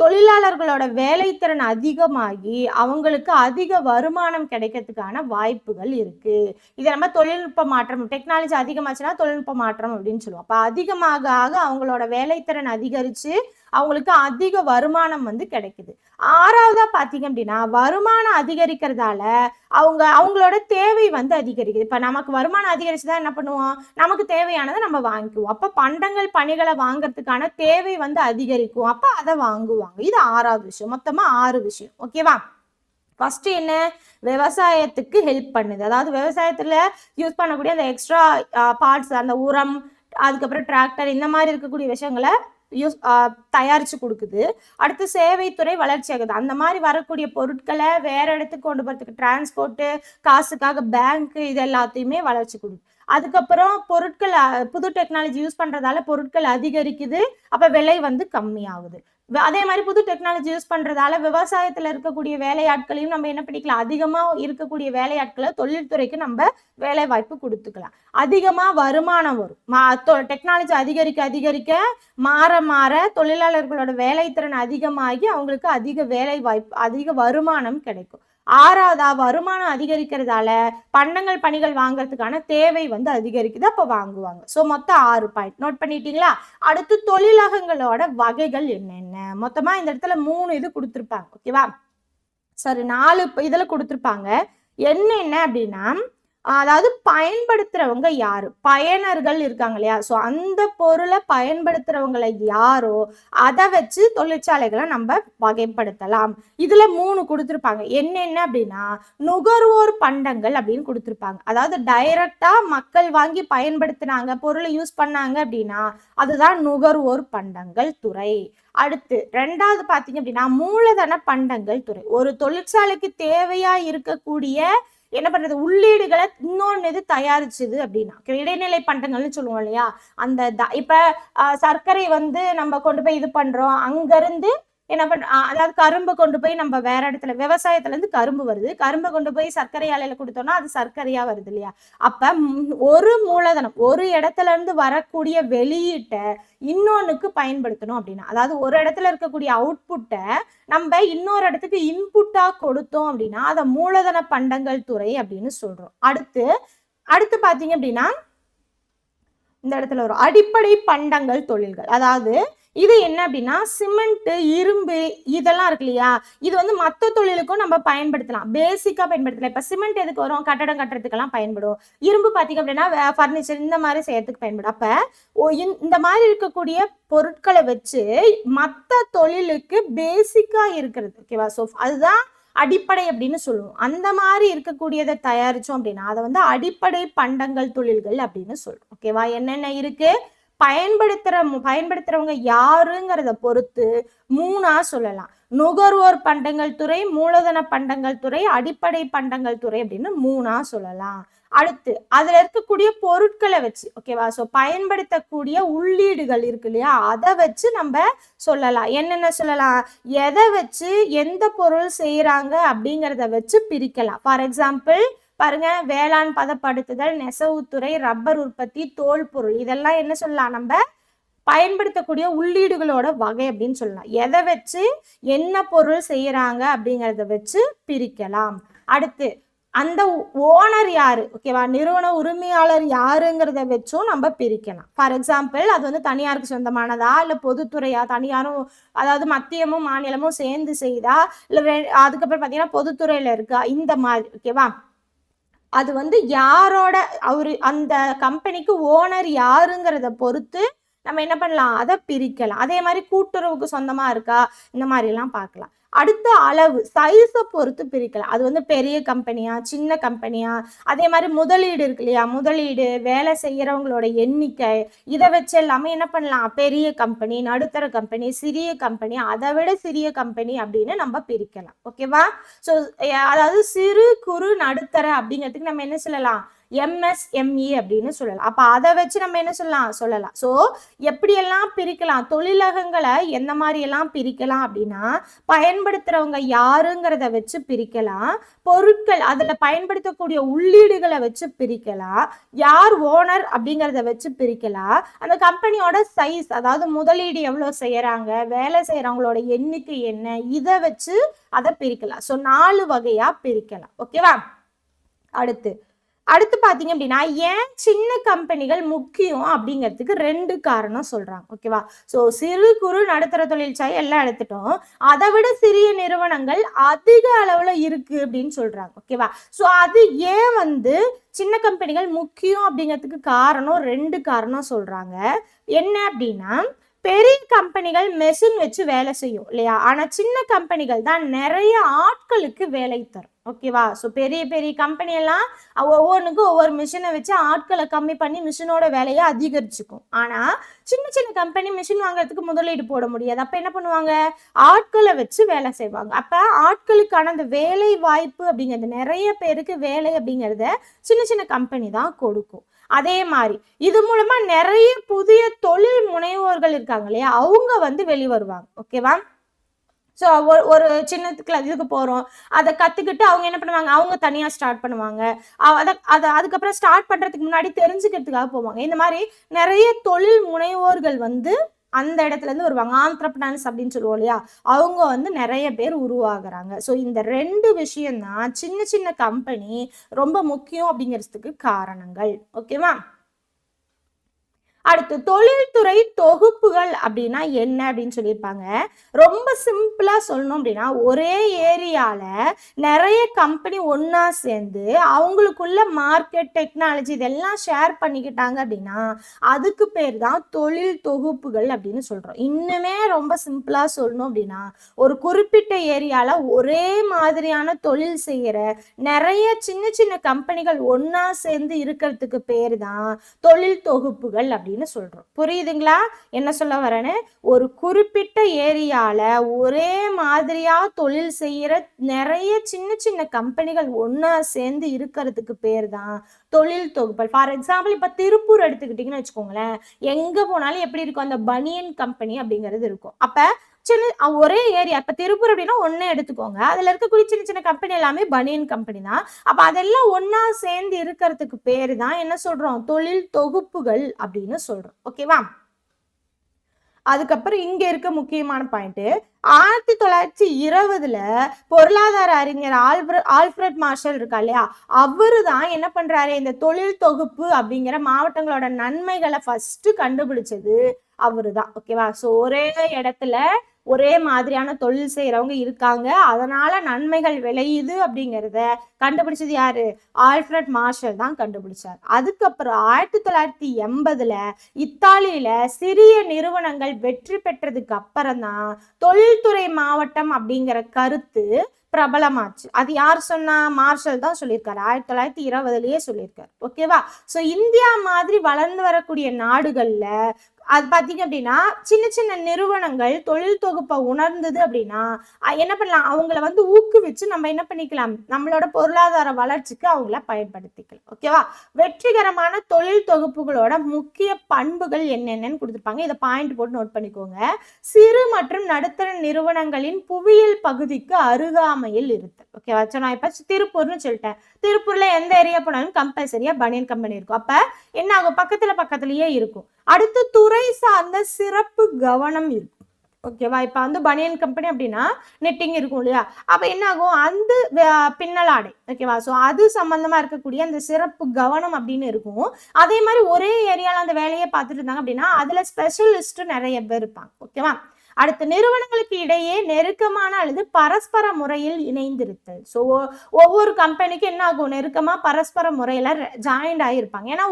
தொழிலாளர்களோட வேலைத்திறன் அதிகமாகி அவங்களுக்கு அதிக வருமானம் கிடைக்கிறதுக்கான வாய்ப்புகள் இருக்கு. இதை நம்ம தொழில்நுட்ப மாற்றம், டெக்னாலஜி அதிகமாச்சுன்னா தொழில்நுட்ப மாற்றம் அப்படின்னு சொல்லுவோம். அப்ப அதிகமாக ஆக அவங்களோட வேலைத்திறன் அதிகரிச்சு அவங்களுக்கு அதிக வருமானம் வந்து கிடைக்குது. 6வதா பாத்தீங்க அப்படின்னா வருமானம் அதிகரிக்கிறதால அவங்களோட தேவை வந்து அதிகரிக்குது. இப்ப நமக்கு வருமானம் அதிகரிச்சுதான் என்ன பண்ணுவோம், நமக்கு தேவையானதை நம்ம வாங்கிக்குவோம். அப்ப பண்டங்கள் பணிகளை வாங்கறதுக்கான தேவை வந்து அதிகரிக்கும். அப்ப அதை வாங்குவாங்க. இது 6வது விஷயம். மொத்தமா 6 விஷயம். ஓகேவா. ஃபர்ஸ்ட் என்ன, விவசாயத்துக்கு ஹெல்ப் பண்ணுது. அதாவது விவசாயத்துல யூஸ் பண்ணக்கூடிய அந்த எக்ஸ்ட்ரா பார்ட்ஸ், அந்த உரம், அதுக்கப்புறம் டிராக்டர், இந்த மாதிரி இருக்கக்கூடிய விஷயங்களை தயாரிச்சு கொடுக்குது. அடுத்து சேவைத்துறை வளர்ச்சி ஆகுது. அந்த மாதிரி வரக்கூடிய பொருட்களை வேற இடத்துக்கு கொண்டு போறதுக்கு டிரான்ஸ்போர்ட், காசுக்காக பேங்க், இது எல்லாத்தையுமே வளர்ச்சி கொடுக்குது. அதுக்கப்புறம் பொருட்கள் புது டெக்னாலஜி யூஸ் பண்றதால பொருட்கள் அதிகரிக்குது. அப்ப விலை வந்து கம்மி ஆகுது. அதே மாதிரி புது டெக்னாலஜி யூஸ் பண்றதால விவசாயத்துல இருக்கக்கூடிய வேலையாட்களையும் நம்ம என்ன பண்ணிக்கலாம், அதிகமா இருக்கக்கூடிய வேலையாட்களை தொழில்துறைக்கு நம்ம வேலை வாய்ப்பு கொடுத்துக்கலாம். அதிகமா வருமானம் வரும். டெக்னாலஜி அதிகரிக்க அதிகரிக்க மாற மாற தொழிலாளர்களோட வேலைத்திறன் அதிகமாகி அவங்களுக்கு அதிக வேலை வாய்ப்பு, அதிக வருமானம் கிடைக்கும். ஆறாவதா, வருமானம் அதிகரிக்கிறதால பண்டங்கள் பணிகள் வாங்குறதுக்கான தேவை வந்து அதிகரிக்குது, அப்ப வாங்குவாங்க. சோ மொத்தம் 6 பாயிண்ட் நோட் பண்ணிட்டீங்களா? அடுத்து தொழிலகங்களோட வகைகள் என்னென்ன, மொத்தமா இந்த இடத்துல 3 இது கொடுத்துருப்பாங்க. ஓகேவா? சரி, 4 இதுல கொடுத்துருப்பாங்க. என்னென்ன அப்படின்னா, அதாவது பயன்படுத்துறவங்க யாரு, பயனர்கள் இருக்காங்க இல்லையா? சோ அந்த பொருளை பயன்படுத்துறவங்களை யாரோ அதை வச்சு தொழிற்சாலைகளை நம்ம வகைப்படுத்தலாம். இதுல 3 கொடுத்துருப்பாங்க. என்னென்ன அப்படின்னா, நுகர்வோர் பண்டங்கள் அப்படின்னு கொடுத்துருப்பாங்க. அதாவது டைரக்டா மக்கள் வாங்கி பயன்படுத்தினாங்க, பொருளை யூஸ் பண்ணாங்க அப்படின்னா அதுதான் நுகர்வோர் பண்டங்கள் துறை. அடுத்து 2வது பாத்தீங்க அப்படின்னா, மூலதன பண்டங்கள் துறை. ஒரு தொழிற்சாலைக்கு தேவையா இருக்கக்கூடிய என்ன பண்றது, உள்ளீடுகளை இன்னொன்னு இது தயாரிச்சுது அப்படின்னா இடைநிலை பண்டங்கள்னு சொல்லுவோம் இல்லையா? அந்த இப்ப சர்க்கரை வந்து நம்ம கொண்டு போய் இது பண்றோம், அங்க இருந்து என்ன அதாவது கரும்பு கொண்டு போய் நம்ம வேற இடத்துல, விவசாயத்துல இருந்து கரும்பு வருது, கரும்பை கொண்டு போய் சர்க்கரை ஆலையில கொடுத்தோம்னா அது சர்க்கரையா வருது இல்லையா? அப்ப ஒரு மூலதனம் ஒரு இடத்துல இருந்து வரக்கூடிய வெளியீட்டை இன்னொன்னுக்கு பயன்படுத்தணும் அப்படின்னா, அதாவது ஒரு இடத்துல இருக்கக்கூடிய அவுட்புட்டை நம்ம இன்னொரு இடத்துக்கு இன்புட்டா கொடுத்தோம் அப்படின்னா அதை மூலதன பண்டங்கள் துறை அப்படின்னு சொல்றோம். அடுத்து பாத்தீங்க அப்படின்னா, இந்த இடத்துல ஒரு அடிப்படை பண்டங்கள் தொழில்கள். அதாவது இது என்ன அப்படின்னா, சிமெண்ட், இரும்பு இதெல்லாம் இருக்கு இல்லையா? இது வந்து மற்ற தொழிலுக்கும் நம்ம பயன்படுத்தலாம், பேசிக்கா பயன்படுத்தலாம். இப்ப சிமெண்ட் எதுக்கு வரும், கட்டடம் கட்டுறதுக்கெல்லாம் பயன்படும். இரும்பு பாத்தீங்க அப்படின்னா பர்னிச்சர் இந்த மாதிரி செய்யறதுக்கு பயன்படும். அப்ப இந்த மாதிரி இருக்கக்கூடிய பொருட்களை வச்சு மற்ற தொழிலுக்கு பேசிக்கா இருக்கிறது. ஓகேவா? சோ அதுதான் அடிப்படை அப்படின்னு சொல்லுவோம். அந்த மாதிரி இருக்கக்கூடியதை தயாரிச்சோம் அப்படின்னா அதை வந்து அடிப்படை பண்டங்கள் தொழில்கள் அப்படின்னு சொல்றோம். ஓகேவா? என்னென்ன இருக்கு, பயன்படுத்துறவங்க யாருங்கிறத பொறுத்து 3ஆ சொல்லலாம். நுகர்வோர் பண்டங்கள் துறை, மூலதன பண்டங்கள் துறை, அடிப்படை பண்டங்கள் துறை அப்படின்னு 3ஆ சொல்லலாம். அடுத்து அதுல இருக்கக்கூடிய பொருட்களை வச்சு, ஓகேவா? சோ பயன்படுத்தக்கூடிய உள்ளீடுகள் இருக்கு இல்லையா, அதை வச்சு நம்ம சொல்லலாம். என்னென்ன சொல்லலாம், எதை வச்சு எந்த பொருள் செய்யறாங்க அப்படிங்கிறத வச்சு பிரிக்கலாம். ஃபார் எக்ஸாம்பிள் பாருங்க, வேளாண் பதப்படுத்துதல், நெசவுத்துறை, ரப்பர் உற்பத்தி, தோல் பொருள், இதெல்லாம் என்ன சொல்லலாம், நம்ம பயன்படுத்தக்கூடிய உள்ளீடுகளோட வகை அப்படின்னு சொல்லலாம். எதை வச்சு என்ன பொருள் செய்யறாங்க அப்படிங்கிறத வச்சு பிரிக்கலாம். அடுத்து அந்த ஓனர் யாரு, ஓகேவா, நிறுவன உரிமையாளர் யாருங்கிறத வச்சும் நம்ம பிரிக்கலாம். ஃபார் எக்ஸாம்பிள் அது வந்து தனியாருக்கு சொந்தமானதா இல்ல பொதுத்துறையா, தனியாரும் அதாவது மத்தியமும் மாநிலமும் சேர்ந்து செய்தா இல்ல அதுக்கப்புறம் பாத்தீங்கன்னா பொதுத்துறையில இருக்கா, இந்த மாதிரி. ஓகேவா? அது வந்து யாரோட, அவரு அந்த கம்பெனிக்கு ஓனர் யாருங்கிறத பொறுத்து நம்ம என்ன பண்ணலாம், அதை பிரிக்கலாம். அதே மாதிரி கூட்டுறவுக்கு சொந்தமா இருக்கா, இந்த மாதிரி எல்லாம் பார்க்கலாம். அடுத்த அளவு சைஸை பொறுத்து பிரிக்கலாம். அது வந்து பெரிய கம்பெனியா சின்ன கம்பெனியா, அதே மாதிரி முதலீடு இருக்கு இல்லையா, முதலீடு, வேலை செய்யறவங்களோட எண்ணிக்கை, இதை வச்சு எல்லாமே என்ன பண்ணலாம், பெரிய கம்பெனி, நடுத்தர கம்பெனி, சிறிய கம்பெனி, அதை விட சிறிய கம்பெனி அப்படின்னு நம்ம பிரிக்கலாம். ஓகேவா? ஸோ அதாவது சிறு குறு நடுத்தர அப்படிங்கிறதுக்கு நம்ம என்ன சொல்லலாம், MSME அப்படின்னு சொல்லலாம். அப்ப அதை வச்சு நம்ம என்ன சொல்லலாம். சோ எப்படியெல்லாம் பிரிக்கலாம், தொழிலகங்களை எந்த மாதிரி எல்லாம் பிரிக்கலாம் அப்படின்னா, பயன்படுத்துறவங்க யாருங்கிறத வச்சு பிரிக்கலாம், பொருட்கள் அதுல பயன்படுத்தக்கூடிய உள்ளீடுகளை வச்சு பிரிக்கலாம், யார் ஓனர் அப்படிங்கிறத வச்சு பிரிக்கலாம், அந்த கம்பெனியோட சைஸ், அதாவது முதலீடு எவ்வளவு செய்யறாங்க, வேலை செய்யறவங்களோட எண்ணிக்கை என்ன, இதை வச்சு அதை பிரிக்கலாம். சோ 4 வகையா பிரிக்கலாம். ஓகேவா? அடுத்து பாத்தீங்க அப்படின்னா, ஏன் சின்ன கம்பெனிகள் முக்கியம் அப்படிங்கிறதுக்கு 2 காரணம் சொல்றாங்க. ஓகேவா? சோ சிறு குறு நடுத்தர தொழிற்சாலை எல்லாம் எடுத்துட்டோம், அதை விட சிறிய நிறுவனங்கள் அதிக அளவுல இருக்கு அப்படின்னு சொல்றாங்க. ஓகேவா? சோ அது ஏன் வந்து சின்ன கம்பெனிகள் முக்கியம் அப்படிங்கிறதுக்கு காரணம் 2 காரணம் சொல்றாங்க. என்ன அப்படின்னா, பெரிய கம்பெனிகள் மெஷின் வச்சு வேலை செய்யும் இல்லையா, ஆனா சின்ன கம்பெனிகள் தான் நிறைய ஆட்களுக்கு வேலை தரும். ஓகேவா? ஸோ பெரிய பெரிய கம்பெனி எல்லாம் ஒவ்வொன்றுக்கும் ஒவ்வொரு மிஷினை வச்சு ஆட்களை கம்மி பண்ணி மிஷினோட வேலையை அதிகரிச்சுக்கும். ஆனா சின்ன சின்ன கம்பெனி மிஷின் வாங்குறதுக்கு முதலீடு போட முடியாது. அப்ப என்ன பண்ணுவாங்க, ஆட்களை வச்சு வேலை செய்வாங்க. அப்ப ஆட்களுக்கான அந்த வேலை வாய்ப்பு அப்படிங்கிறது, நிறைய பேருக்கு வேலை அப்படிங்கிறத சின்ன சின்ன கம்பெனி தான் கொடுக்கும். அதே மாதிரி இது மூலமா நிறைய புதிய தொழில் முனைவோர்கள் இருக்காங்க இல்லையா, அவங்க வந்து வெளிவருவாங்க. ஓகேவா? ஸோ ஒரு சின்ன இதுக்கு போகிறோம், அதை கற்றுக்கிட்டு அவங்க என்ன பண்ணுவாங்க, அவங்க தனியாக ஸ்டார்ட் பண்ணுவாங்க. அதை அதுக்கப்புறம் ஸ்டார்ட் பண்ணுறதுக்கு முன்னாடி தெரிஞ்சுக்கிறதுக்காக போவாங்க. இந்த மாதிரி நிறைய தொழில் முனைவோர்கள் வந்து அந்த இடத்துல இருந்து வருவாங்க. ஆண்டர்பிரனர்ஸ் அப்படின்னு சொல்லுவோம் இல்லையா, அவங்க வந்து நிறைய பேர் உருவாகுறாங்க. ஸோ இந்த 2 விஷயம்தான் சின்ன சின்ன கம்பெனி ரொம்ப முக்கியம் அப்படிங்கிறதுக்கு காரணங்கள். ஓகேவா? அடுத்து தொழில்துறை தொகுப்புகள் அப்படின்னா என்ன அப்படின்னு சொல்லியிருப்பாங்க. ரொம்ப சிம்பிளா சொல்லணும் அப்படின்னா, ஒரே ஏரியால நிறைய கம்பெனி ஒன்னா சேர்ந்து அவங்களுக்குள்ள மார்க்கெட், டெக்னாலஜி இதெல்லாம் ஷேர் பண்ணிக்கிட்டாங்க அப்படின்னா அதுக்கு பேர் தான் தொழில் தொகுப்புகள் அப்படின்னு சொல்றோம். இன்னுமே ரொம்ப சிம்பிளா சொல்லணும் அப்படின்னா, ஒரு குறிப்பிட்ட ஏரியால ஒரே மாதிரியான தொழில் செய்யற நிறைய சின்ன சின்ன கம்பெனிகள் ஒன்னா சேர்ந்து இருக்கிறதுக்கு பேர் தான் தொழில் தொகுப்புகள் அப்படின்னு சொல்றோம். புரியுதுங்களா என்ன சொல்ல வரேன்னு? ஒரு குறிப்பிட்ட ஏரியால ஒரே மாதிரியா தொழில் செய்யற நிறைய சின்ன சின்ன கம்பெனிகள் ஒன்னா சேர்ந்து இருக்கிறதுக்கு பேர் தான் தொழில் தொகுப்புகள். ஃபார் எக்ஸாம்பிள் இப்ப திருப்பூர் எடுத்துக்கிட்டீங்கன்னு வச்சுக்கோங்களேன், எங்க போனாலும் எப்படி இருக்கும், அந்த பனியன் கம்பெனி அப்படிங்கிறது இருக்கும். அப்ப சின்ன ஒரே ஏரியா, இப்ப திருப்பூர் அப்படின்னா ஒன்னே எடுத்துக்கோங்க, அதுல இருக்கக்கூடிய சின்ன சின்ன கம்பெனி எல்லாமே பனியன் கம்பெனி தான். அப்ப அதெல்லாம் ஒன்னா சேர்ந்து இருக்கிறதுக்கு பேரு தான் என்ன சொல்றோம், தொழில் தொகுப்புகள் அப்படின்னு சொல்றோம். ஓகேவா? அதுக்கப்புறம் இங்க இருக்க முக்கியமான பாயிண்ட், 1920 பொருளாதார அறிஞர் ஆல்ஃபிரட் மார்ஷல் இருக்கா இல்லையா, அவரு தான் என்ன பண்றாரு, இந்த தொழில் தொகுப்பு அப்படிங்கிற மாவட்டங்களோட நன்மைகளை ஃபர்ஸ்ட் கண்டுபிடிச்சது அவரு தான். ஓகேவா? ஸோ ஒரே இடத்துல ஒரே மாதிரியான தொழில் செய்யறவங்க இருக்காங்க, அதனால நன்மைகள் விளையுது அப்படிங்கிறத கண்டுபிடிச்சது யாரு, ஆல்ஃபிரட் மார்ஷல் தான் கண்டுபிடிச்சார். அதுக்கப்புறம் 1980 இத்தாலியில சிறிய நிறுவனங்கள் வெற்றி பெற்றதுக்கு அப்புறம் தான் தொழில்துறை மாவட்டம் அப்படிங்கிற கருத்து பிரபலமாச்சு. அது யார் சொன்னா, மார்ஷல் தான் சொல்லியிருக்காரு, 1920 சொல்லியிருக்காரு. ஓகேவா? ஸோ இந்தியா மாதிரி வளர்ந்து வரக்கூடிய நாடுகள்ல அது பார்த்தீங்க அப்படின்னா சின்ன சின்ன நிறுவனங்கள் தொழில் தொகுப்பை உணர்ந்தது அப்படின்னா என்ன பண்ணலாம், அவங்கள வந்து ஊக்குவிச்சு நம்ம என்ன பண்ணிக்கலாம், நம்மளோட பொருளாதார வளர்ச்சிக்கு அவங்கள பயன்படுத்திக்கலாம். ஓகேவா? வெற்றிகரமான தொழில் தொகுப்புகளோட முக்கிய பண்புகள் என்னென்னு கொடுத்துருப்பாங்க, இதை பாயிண்ட் போட்டு நோட் பண்ணிக்கோங்க. சிறு மற்றும் நடுத்தர நிறுவனங்களின் புவியியல் பகுதிக்கு அருகாமையில் இருத்தல். ஓகேவா? நான் இப்ப திருப்பூர்னு சொல்லிட்டேன், திருப்பூர்ல எந்த ஏரியா போனாலும் கம்பல்சரியா பனியன் கம்பெனி இருக்கும். அப்ப என்ன ஆகும், பக்கத்துலயே இருக்கும். அடுத்து துறை சார்ந்த சிறப்பு கவனம் இருக்கும். ஓகேவா? இப்ப வந்து பனியன் கம்பெனி அப்படின்னா நெட்டிங் இருக்கும் இல்லையா, அப்ப என்ன ஆகும், அந்த பின்னலாடை. ஓகேவா? ஸோ அது சம்பந்தமா இருக்கக்கூடிய அந்த சிறப்பு கவனம் அப்படின்னு இருக்கும். அதே மாதிரி ஒரே ஏரியால அந்த வேலையை பார்த்துட்டு இருந்தாங்க அப்படின்னா அதுல ஸ்பெஷலிஸ்ட் நிறைய பேர் இருப்பாங்க. ஓகேவா? அடுத்த நிறுவனங்களுக்கு இடையே நெருக்கமான அல்லது பரஸ்பர முறையில் இணைந்திருத்தல். ஸோ ஒவ்வொரு கம்பெனிக்கு என்ன ஆகும், நெருக்கமா பரஸ்பர முறையில ஜாயின்ட் ஆகியிருப்பாங்க, ஏன்னா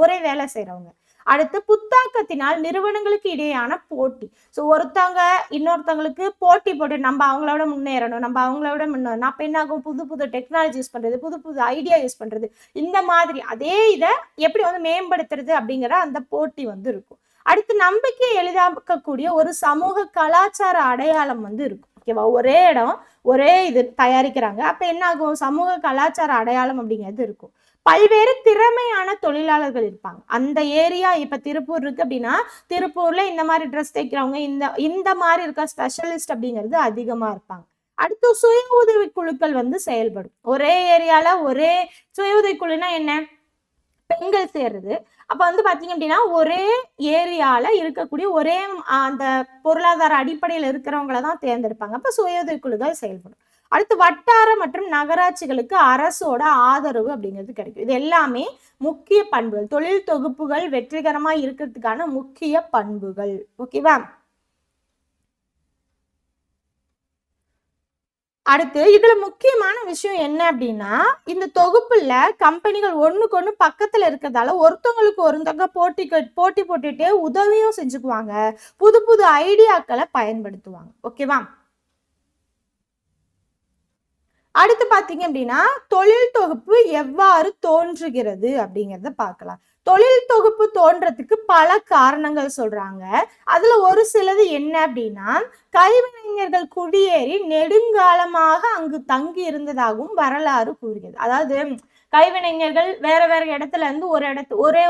ஒரே வேலை செய்யறவங்க. அடுத்து புத்தாக்கத்தினால் நிறுவனங்களுக்கு இடையேயான போட்டி. ஸோ ஒருத்தவங்க இன்னொருத்தவங்களுக்கு போட்டி போட்டு நம்ம அவங்களோட முன்னேறணும், நம்ம அவங்களோட முன்னேறணும், அப்ப என்ன ஆகும், புது புது டெக்னாலஜி யூஸ் பண்றது, புது புது ஐடியா யூஸ் பண்றது, இந்த மாதிரி அதே இதை எப்படி வந்து மேம்படுத்துறது அப்படிங்கிற அந்த போட்டி வந்து இருக்கும். அடுத்து நம்பிக்கையை எளிதாக்கக்கூடிய ஒரு சமூக கலாச்சார அடையாளம் வந்து இருக்கும். ஓகேவா? ஒரே இடம் ஒரே இது தயாரிக்கிறாங்க, அப்ப என்ன ஆகும், சமூக கலாச்சார அடையாளம் அப்படிங்கிறது இருக்கும். பல்வேறு திறமையான தொழிலாளர்கள் இருப்பாங்க அந்த ஏரியா. இப்ப திருப்பூர் இருக்கு அப்படின்னா திருப்பூர்ல இந்த மாதிரி ட்ரெஸ் தைக்கிறவங்க, இந்த மாதிரி இருக்க ஸ்பெஷலிஸ்ட் அப்படிங்கிறது அதிகமா இருப்பாங்க. அடுத்து சுய உதவி குழுக்கள் வந்து செயல்படும். ஒரே ஏரியால ஒரே சுய உதவி குழுனா என்ன, பெண்கள் சேர்றது. அப்ப வந்து பாத்தீங்க அப்படின்னா ஒரே ஏரியால இருக்கக்கூடிய ஒரே அந்த பொருளாதார அடிப்படையில் இருக்கிறவங்கள தான் தேர்ந்தெடுப்பாங்க. அப்ப சுய உதவி குழுக்கள் செயல்படும். அடுத்து வட்டார மற்றும் நகராட்சிகளுக்கு அரசோட ஆதரவு அப்படிங்கிறது கிடைக்கும். இது எல்லாமே முக்கிய பண்புகள், தொழில் தொகுப்புகள் வெற்றிகரமா இருக்கிறதுக்கான முக்கிய பண்புகள். ஓகேவா? அடுத்து இதுல முக்கியமான விஷயம் என்ன அப்படின்னா, இந்த தொகுப்புல கம்பெனிகள் ஒண்ணுக்கு ஒண்ணு பக்கத்துல இருக்கிறதால ஒருத்தவங்களுக்கு ஒருத்தவங்க போட்டி போட்டுட்டு உதவியும் செஞ்சுக்குவாங்க, புது புது ஐடியாக்களை பயன்படுத்துவாங்க. ஓகேவா? அடுத்து பாத்தீங்க அப்படின்னா தொழில் தொகுப்பு எவ்வாறு தோன்றுகிறது அப்படிங்கிறத பார்க்கலாம். தொழில் தொகுப்பு தோன்றதுக்கு பல காரணங்கள் சொல்றாங்க. அதுல ஒரு சிலது என்ன அப்படின்னா, கைவினைஞர்கள் குடியேறி நெடுங்காலமாக அங்கு தங்கி இருந்ததாகவும் வரலாறு கூறுகிறது. அதாவது கைவினைஞர்கள் வேற வேற இடத்துல இருந்து ஒரே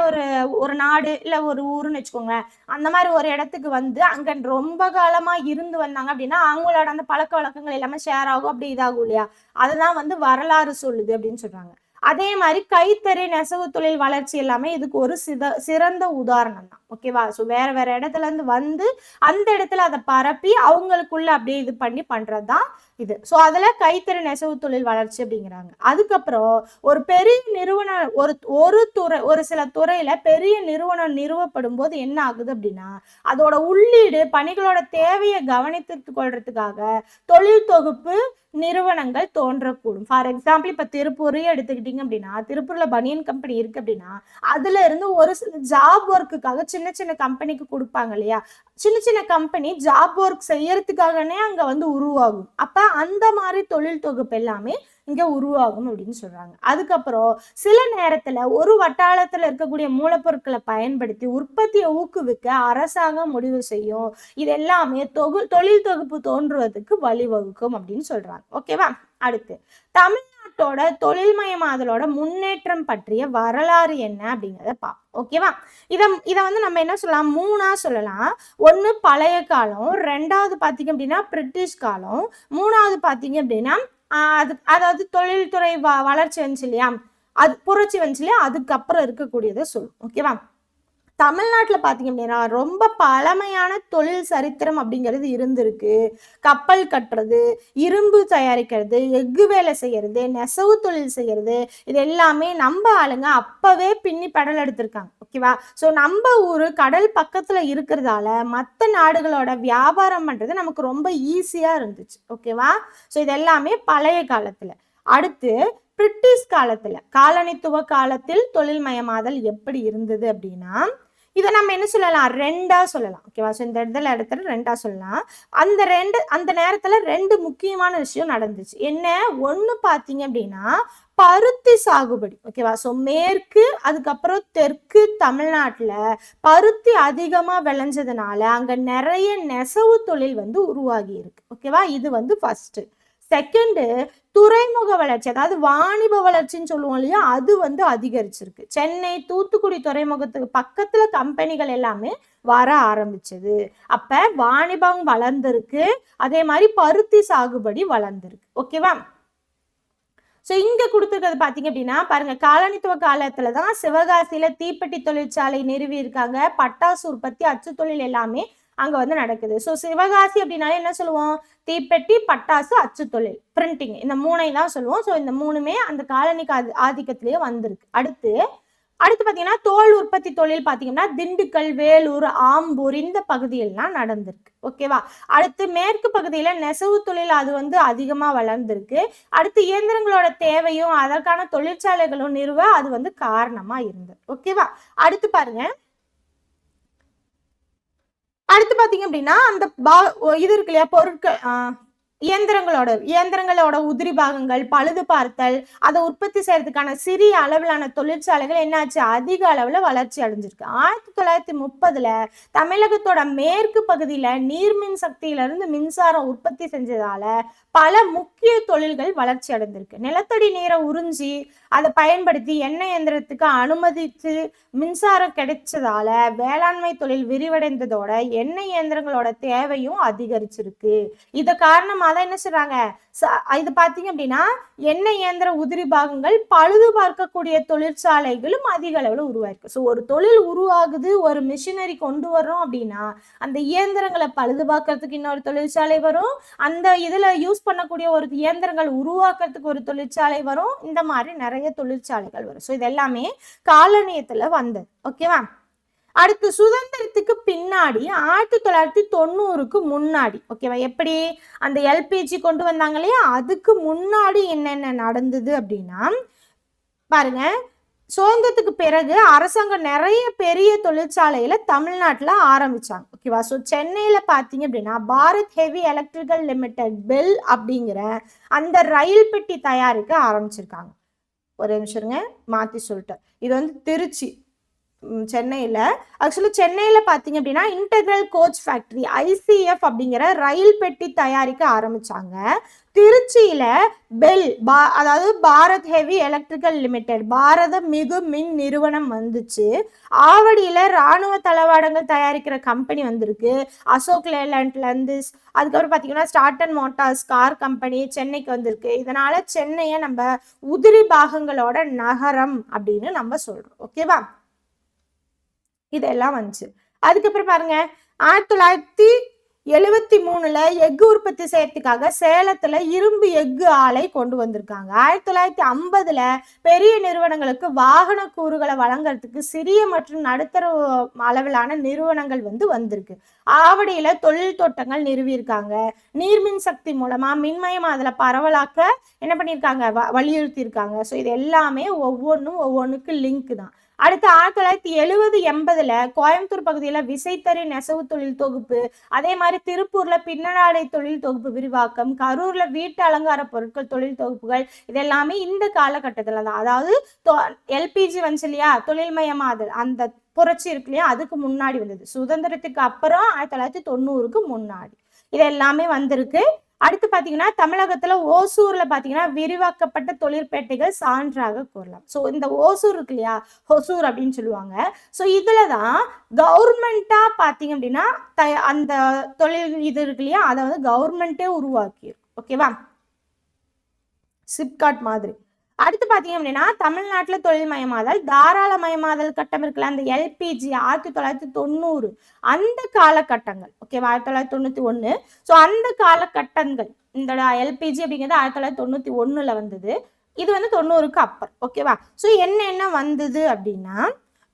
ஒரு நாடு இல்ல ஒரு ஊருன்னு வச்சுக்கோங்க, அந்த மாதிரி ஒரு இடத்துக்கு வந்து அங்க ரொம்ப காலமா இருந்து வந்தாங்க அப்படின்னா அவங்களோட அந்த பழக்க வழக்கங்கள் எல்லாமே ஷேர் ஆகும், அப்படி இதாகும் இல்லையா? அதுதான் வந்து வரலாறு சொல்லுது அப்படின்னு சொல்றாங்க. அதே மாதிரி கைத்தறி நெசவு தொழில் வளர்ச்சி எல்லாமே இதுக்கு ஒரு சிறந்த உதாரணம் தான். ஓகேவா? ஸோ வேற வேற இடத்துல இருந்து வந்து அந்த இடத்துல அதை பரப்பி அவங்களுக்குள்ள அப்படியே இது பண்ணி பண்றதுதான் இது. ஸோ அதுல கைத்தறி நெசவு தொழில் வளர்ச்சி அப்படிங்கிறாங்க. அதுக்கப்புறம் ஒரு பெரிய நிறுவனம் ஒரு சில துறையில பெரிய நிறுவனம் நிறுவப்படும் போது என்ன ஆகுது அப்படின்னா அதோட உள்ளீடு பணிகளோட தேவையை கவனித்து கொள்றதுக்காக தொழில் தொகுப்பு நிறுவனங்கள் தோன்றக்கூடும். ஃபார் எக்ஸாம்பிள் இப்ப திருப்பூரே எடுத்துக்கிட்டீங்க அப்படின்னா திருப்பூர்ல பனியன் கம்பெனி இருக்கு அப்படின்னா அதுல இருந்து ஒரு சில ஜாப் ஒர்க்குக்காக சின்ன சின்ன கம்பெனிக்கு கொடுப்பாங்க இல்லையா? சின்ன சின்ன கம்பெனி ஜாப் ஒர்க் செய்யறதுக்காகனே அங்க வந்து உருவாகும். அப்ப அந்த மாதிரி தொழில் தொகுப்பு எல்லாமே இங்க உருவாகும் அப்படின்னு சொல்றாங்க. அதுக்கப்புறம் சில நேரத்துல ஒரு வட்டாரத்துல இருக்கக்கூடிய மூலப்பொருட்களை பயன்படுத்தி உற்பத்தியை ஊக்குவிக்க அரசாங்கம் முடிவு செய்யும். இது எல்லாமே தொழில் தொகுப்பு தோன்றுவதற்கு வழிவகுக்கும் அப்படின்னு சொல்றாங்க. ஓகேவா? அடுத்து தமிழ்நாட்டோட தொழில்மயமாதலோட முன்னேற்றம் பற்றிய வரலாறு என்ன அப்படிங்கிறத பார்ப்போம். ஓகேவா? இத வந்து நம்ம என்ன சொல்லலாம், 3ஆ சொல்லலாம். ஒண்ணு பழைய காலம், 2வது பாத்தீங்க அப்படின்னா பிரிட்டிஷ் காலம், 3வது பாத்தீங்க அப்படின்னா அதாவது தொழில்துறை வளர்ச்சி வந்துச்சு இல்லையா, அது புரட்சி வந்துச்சு இல்லையா, அதுக்கப்புறம் இருக்கக்கூடியதை சொல்லும். ஓகேவா? தமிழ்நாட்டுல பாத்தீங்க அப்படின்னா ரொம்ப பழமையான தொழில் சரித்திரம் அப்படிங்கிறது இருந்திருக்கு. கப்பல் கட்டுறது, இரும்பு தயாரிக்கிறது, எஃகு வேலை செய்யறது, நெசவு தொழில் செய்யறது, இது எல்லாமே நம்ம ஆளுங்க அப்பவே பின்னி பெடல் எடுத்திருக்காங்க. ஓகேவா? ஸோ நம்ம ஊரு கடல் பக்கத்துல இருக்கிறதால மற்ற நாடுகளோட வியாபாரம் பண்றது நமக்கு ரொம்ப ஈஸியா இருந்துச்சு. ஓகேவா? ஸோ இது எல்லாமே பழைய காலத்துல. அடுத்து பிரிட்டிஷ் காலத்துல காலனித்துவ காலத்தில் தொழில் மயமாதல் எப்படி இருந்தது அப்படின்னா இதை நம்ம என்ன சொல்லலாம், 2ஆ சொல்லலாம். ஓகேவா? ஸோ இந்த இடத்துல 2ஆ சொல்லலாம். அந்த நேரத்துல 2 முக்கியமான விஷயம் நடந்துச்சு. என்ன? ஒண்ணு பாத்தீங்க அப்படின்னா பருத்தி சாகுபடி. ஓகேவா? ஸோ மேற்கு அதுக்கப்புறம் தெற்கு தமிழ்நாட்டுல பருத்தி அதிகமா விளைஞ்சதுனால அங்க நிறைய நெசவு தொழில் வந்து உருவாகி இருக்கு. ஓகேவா? இது வந்து ஃபர்ஸ்ட். செகண்ட், துறைமுக வளர்ச்சி, அதாவது வாணிப வளர்ச்சின்னு சொல்லுவோம் இல்லையா, அது வந்து அதிகரிச்சிருக்கு. சென்னை தூத்துக்குடி துறைமுகத்துக்கு பக்கத்துல கம்பெனிகள் எல்லாமே வர ஆரம்பிச்சது. அப்ப வாணிபம் வளர்ந்திருக்கு, அதே மாதிரி பருத்தி சாகுபடி வளர்ந்திருக்கு. ஓகேவா? ஸோ இங்க கொடுத்துருக்கிறது பாத்தீங்க அப்படின்னா பாருங்க, காலனித்துவ காலத்துலதான் சிவகாசியில தீப்பெட்டி தொழிற்சாலை நிறுவி இருக்காங்க. பட்டாசு உற்பத்தி, அச்சு தொழில் எல்லாமே அங்க வந்து நடக்குது. ஸோ சிவகாசி அப்படின்னாலே என்ன சொல்லுவோம், தீப்பெட்டி, பட்டாசு, அச்சு தொழில், பிரிண்டிங், இந்த 3ஐயும் தான் சொல்லுவோம். ஸோ இந்த 3மே அந்த காலனி ஆதிக்கத்திலேயே வந்திருக்கு. அடுத்து பாத்தீங்கன்னா தோல் உற்பத்தி தொழில் பாத்தீங்கன்னா திண்டுக்கல், வேலூர், ஆம்பூர் இந்த பகுதியெல்லாம் நடந்திருக்கு. ஓகேவா? அடுத்து மேற்கு பகுதியில நெசவு தொழில் அது வந்து அதிகமா வளர்ந்திருக்கு. அடுத்து இயந்திரங்களோட தேவையும் அதற்கான தொழிற்சாலைகளும் நிறுவ அது வந்து காரணமா இருந்தது. ஓகேவா? அடுத்து பாருங்க, அடுத்து பாத்தீங்க அப்படின்னா அந்த இது இருக்கு இல்லையா, பொருட்கள் இயந்திரங்களோட உதிரி பாகங்கள் பழுது பார்த்தல், அதை உற்பத்தி செய்யறதுக்கான சிறிய அளவிலான தொழிற்சாலைகள் என்னாச்சு, அதிக அளவுல வளர்ச்சி அடைஞ்சிருக்கு. 1930ல தமிழகத்தோட மேற்கு பகுதியில நீர்மின் சக்தியில இருந்து மின்சாரம் உற்பத்தி செஞ்சதால பல முக்கிய தொழில்கள் வளர்ச்சி அடைந்திருக்கு. நிலத்தடி நீரை உறிஞ்சி அதை பயன்படுத்தி எண்ணெய் இயந்திரத்துக்கு அனுமதித்து மின்சாரம் கிடைச்சதால வேளாண்மை தொழில் விரிவடைந்ததோட எண்ணெய் இயந்திரங்களோட தேவையும் அதிகரிச்சிருக்கு. இத காரணமா தான் என்ன சொல்றாங்க, இது பாத்தீங்க அப்படின்னா எண்ணெய் இயந்திர உதிரி பாகங்கள் பழுது பார்க்கக்கூடிய தொழிற்சாலைகளும் அதிக அளவுல உருவாயிருக்கு. ஸோ ஒரு தொழில் உருவாகுது, ஒரு மிஷினரி கொண்டு வர்றோம் அப்படின்னா அந்த இயந்திரங்களை பழுது பார்க்கறதுக்கு இன்னொரு தொழிற்சாலை வரும், அந்த இதுல யூஸ் பண்ணக்கூடிய ஒரு இயந்திரங்கள் உருவாக்குறதுக்கு ஒரு தொழிற்சாலை வரும், இந்த மாதிரி நிறைய தொழிற்சாலைகள் வரும். ஸோ இது எல்லாமே காலனியத்துல வந்தது. ஓகேவா? அடுத்து சுதந்திரத்துக்கு பின்னாடி 1990க்கு முன்னாடி, ஓகேவா, எப்படி அந்த எல்பிஜி கொண்டு வந்தாங்க இல்லையா, அதுக்கு முன்னாடி என்னென்ன நடந்தது அப்படின்னா பாருங்க, சுதந்திரத்துக்கு பிறகு அரசாங்கம் நிறைய பெரிய தொழிற்சாலையில தமிழ்நாட்டுல ஆரம்பிச்சாங்க. ஓகேவா? ஸோ சென்னையில பாத்தீங்க அப்படின்னா Bharat heavy electrical limited bell அப்படிங்கிற அந்த ரயில் பெட்டி தயாரிக்க ஆரம்பிச்சிருக்காங்க. ஒரு நிமிஷம் மாத்தி சொல்லிட்டேன், இது வந்து திருச்சி. சென்னையில். ஆக்சுவலி சென்னையில் பார்த்தீங்க அப்படின்னா இன்டெக்ரல் கோச் ஃபேக்ட்ரி ICF அப்படிங்கிற ரயில் பெட்டி தயாரிக்க ஆரம்பிச்சாங்க. திருச்சியில பெல் அதாவது பாரத் ஹெவி எலக்ட்ரிக்கல் லிமிடெட் பாரத மிகு மின் நிறுவனம் வந்துச்சு. ஆவடியில ராணுவ தளவாடங்கள் தயாரிக்கிற கம்பெனி வந்திருக்கு. அசோக் லேலண்ட்ல இருந்து அதுக்கப்புறம் பார்த்தீங்கன்னா start and Motors car company சென்னைக்கு வந்திருக்கு. இதனால சென்னையை நம்ம உதிரி பாகங்களோட நகரம் அப்படின்னு நம்ம சொல்றோம். ஓகேவா, இதெல்லாம் வந்துச்சு. அதுக்கப்புறம் பாருங்க 1973 எஃகு உற்பத்தி செய்யறதுக்காக சேலத்துல இரும்பு எஃகு ஆலை கொண்டு வந்திருக்காங்க. 1950 பெரிய நிறுவனங்களுக்கு வாகன கூறுகளை வழங்குறதுக்கு சிறிய மற்றும் நடுத்தர அளவிலான நிறுவனங்கள் வந்திருக்கு. ஆவடியில தொழில் தோட்டங்கள் நிறுவியிருக்காங்க. நீர்மின் சக்தி மூலமா மின்மயம் அதுல பரவலாக்க என்ன பண்ணியிருக்காங்க, வலியுறுத்தி இருக்காங்க. ஸோ இது எல்லாமே ஒவ்வொன்றுக்கு லிங்க் தான். அடுத்து 1970-80 கோயம்புத்தூர் பகுதியில் விசைத்தறி நெசவு தொழில் தொகுப்பு, அதே மாதிரி திருப்பூர்ல பின்னலாடை தொழில் தொகுப்பு விரிவாக்கம், கரூர்ல வீட்டு அலங்கார பொருட்கள் தொழில் தொகுப்புகள், இதெல்லாமே இந்த காலகட்டத்தில் தான். அதாவது LPG வந்துச்சு இல்லையா, தொழில்மயமாதல், அந்த புரட்சி இருக்கு இல்லையா, அதுக்கு முன்னாடி வந்தது. சுதந்திரத்துக்கு அப்புறம் 1990க்கு முன்னாடி இது எல்லாமே வந்திருக்கு. அடுத்து பாத்தீங்கன்னா தமிழகத்துல ஓசூர்ல பாத்தீங்கன்னா விரிவாக்கப்பட்ட தொழிற்பேட்டைகள் சான்றாக கூறலாம். ஸோ இந்த ஓசூர் இருக்கு இல்லையா, ஹொசூர் அப்படின்னு சொல்லுவாங்க. ஸோ இதுலதான் கவர்மெண்டா பாத்தீங்க அப்படின்னா அந்த தொழில் இது இருக்கு இல்லையா, அதை கவர்மெண்டே உருவாக்கிடும். ஓகேவா, சிப்காட் மாதிரி. அடுத்து பாத்தீங்க அப்படின்னா தமிழ்நாட்டுல தொழில்மயமாதல் தாராளமயமாதல் கட்டம் இருக்குல்ல, அந்த LPG 1990 அந்த காலகட்டங்கள். ஓகேவா, 1991. ஸோ அந்த காலகட்டங்கள் இந்த LPG அப்படிங்கிறது 1991 வந்தது. இது 90க்கு அப்புறம். ஓகேவா, ஸோ என்ன வந்தது அப்படின்னா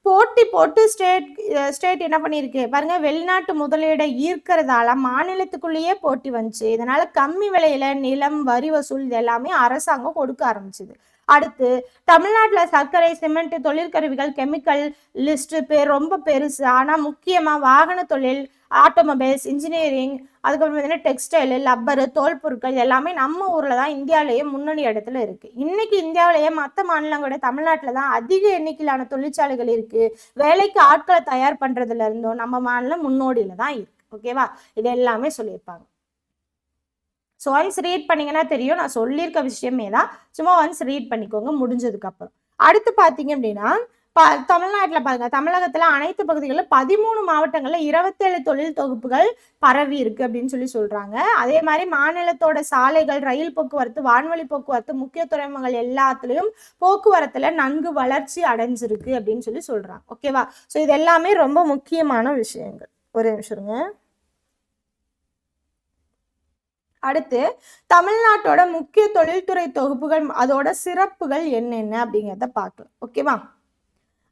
போட்டி போட்டு ஸ்டேட் என்ன பண்ணியிருக்கு பாருங்க, வெளிநாட்டு முதலீடை ஈர்க்கிறதால மாநிலத்துக்குள்ளேயே போட்டி வந்துச்சு. இதனால கம்மி விலையில நிலம், வரி வசூல் இது எல்லாமே அரசாங்கம் கொடுக்க ஆரம்பிச்சுது. அடுத்து தமிழ்நாட்டுல சர்க்கரை, சிமெண்ட், தொழிற்கருவிகள், கெமிக்கல் லிஸ்ட் ரொம்ப பெருசு. ஆனா முக்கியமா வாகன தொழில், ஆட்டோமொபைல்ஸ், இன்ஜினியரிங், அதுக்கப்புறம் டெக்ஸ்டைல், லப்பரு, தோல் பொருட்கள் எல்லாமே நம்ம ஊர்ல தான் இந்தியாவிலேயே முன்னணி இடத்துல இருக்கு. இன்னைக்கு இந்தியாவிலேயே மற்ற மாநிலங்களோட தமிழ்நாட்டுல தான் அதிக எண்ணிக்கையிலான தொழிற்சாலைகள் இருக்கு. வேலைக்கு ஆட்களை தயார் பண்றதுல இருந்தும் நம்ம மாநிலம் முன்னோடியில தான் இருக்கு. ஓகேவா, இது எல்லாமே சொல்லியிருப்பாங்க. ஸோ ஒன்ஸ் ரீட் பண்ணீங்கன்னா தெரியும், நான் சொல்லியிருக்க விஷயமே தான். சும்மா ஒன்ஸ் ரீட் பண்ணிக்கோங்க முடிஞ்சதுக்கு அப்புறம். அடுத்து பார்த்தீங்க அப்படின்னா தமிழ்நாட்டில் பாருங்க, தமிழகத்துல அனைத்து பகுதிகளிலும் 13 மாவட்டங்கள்ல 27 தொழில் தொகுப்புகள் பரவி இருக்கு அப்படின்னு சொல்றாங்க. அதே மாதிரி மாநிலத்தோட சாலைகள், ரயில் போக்குவரத்து, வான்வழி போக்குவரத்து, முக்கிய துறைமுகங்கள் எல்லாத்துலயும் போக்குவரத்துல நன்கு வளர்ச்சி அடைஞ்சிருக்கு அப்படின்னு சொல்றாங்க. ஓகேவா, ஸோ இது எல்லாமே ரொம்ப முக்கியமான விஷயங்கள். ஒரு நிமிஷம். அடுத்து தமிழ்நாட்டோட முக்கிய தொழில்துறை தொகுப்புகள், அதோட சிறப்புகள் என்னென்ன அப்படிங்கிறத பார்க்கலாம். ஓகேவா,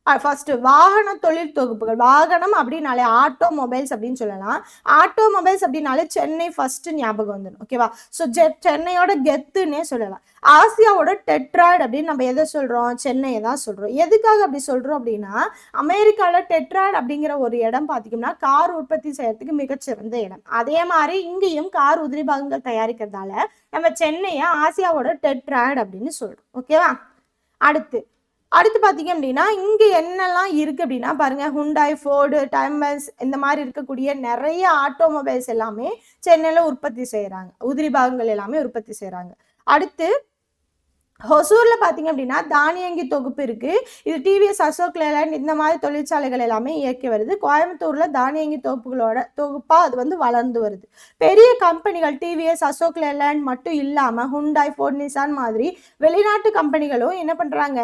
ஃபர்ஸ்ட் வாகன தொழில் தொகுப்புகள். வாகனம் அப்படின்னாலே ஆட்டோமொபைல்ஸ் அப்படின்னு சொல்லலாம். ஆட்டோமொபைல்ஸ் அப்படின்னாலே சென்னை ஃபர்ஸ்ட் ஞாபகம் வந்துடும். ஓகேவா, ஸோ சென்னையோட கெத்துன்னே சொல்லலாம். ஆசியாவோட டெட்ராய்டு அப்படின்னு நம்ம எதை சொல்றோம், சென்னையை தான் சொல்றோம். எதுக்காக அப்படி சொல்றோம் அப்படின்னா அமெரிக்காவில் டெட்ராய்டு அப்படிங்கிற ஒரு இடம் பார்த்தீங்கன்னா கார் உற்பத்தி செய்யறதுக்கு மிகச்சிறந்த இடம். அதே மாதிரி இங்கேயும் கார் உதிரி பாகங்கள் தயாரிக்கிறதால நம்ம சென்னையை ஆசியாவோட டெட்ராய்டு அப்படின்னு சொல்றோம். ஓகேவா, அடுத்து பார்த்தீங்க அப்படின்னா இங்கே என்னெல்லாம் இருக்குது அப்படின்னா பாருங்க, ஹுண்டாய், ஃபோர்டு, டைமஸ் இந்த மாதிரி இருக்கக்கூடிய நிறைய ஆட்டோமொபைல்ஸ் எல்லாமே சென்னையில் உற்பத்தி செய்கிறாங்க. உதிரி பாகங்கள் எல்லாமே உற்பத்தி செய்கிறாங்க. அடுத்து ஹொசூர்ல பார்த்தீங்க அப்படின்னா தானியங்கி தொகுப்பு இருக்கு. இது டிவிஎஸ், அசோக் லேலண்ட் இந்த மாதிரி தொழிற்சாலைகள் எல்லாமே இயக்கி வருது. கோயம்புத்தூர்ல தானியங்கி தொகுப்பா அது வளர்ந்து வருது. பெரிய கம்பெனிகள் டிவிஎஸ், அசோக் லேலண்ட் மட்டும் இல்லாம ஹுண்டாய், ஃபோர்ட், நிசான் மாதிரி வெளிநாட்டு கம்பெனிகளும் என்ன பண்றாங்க,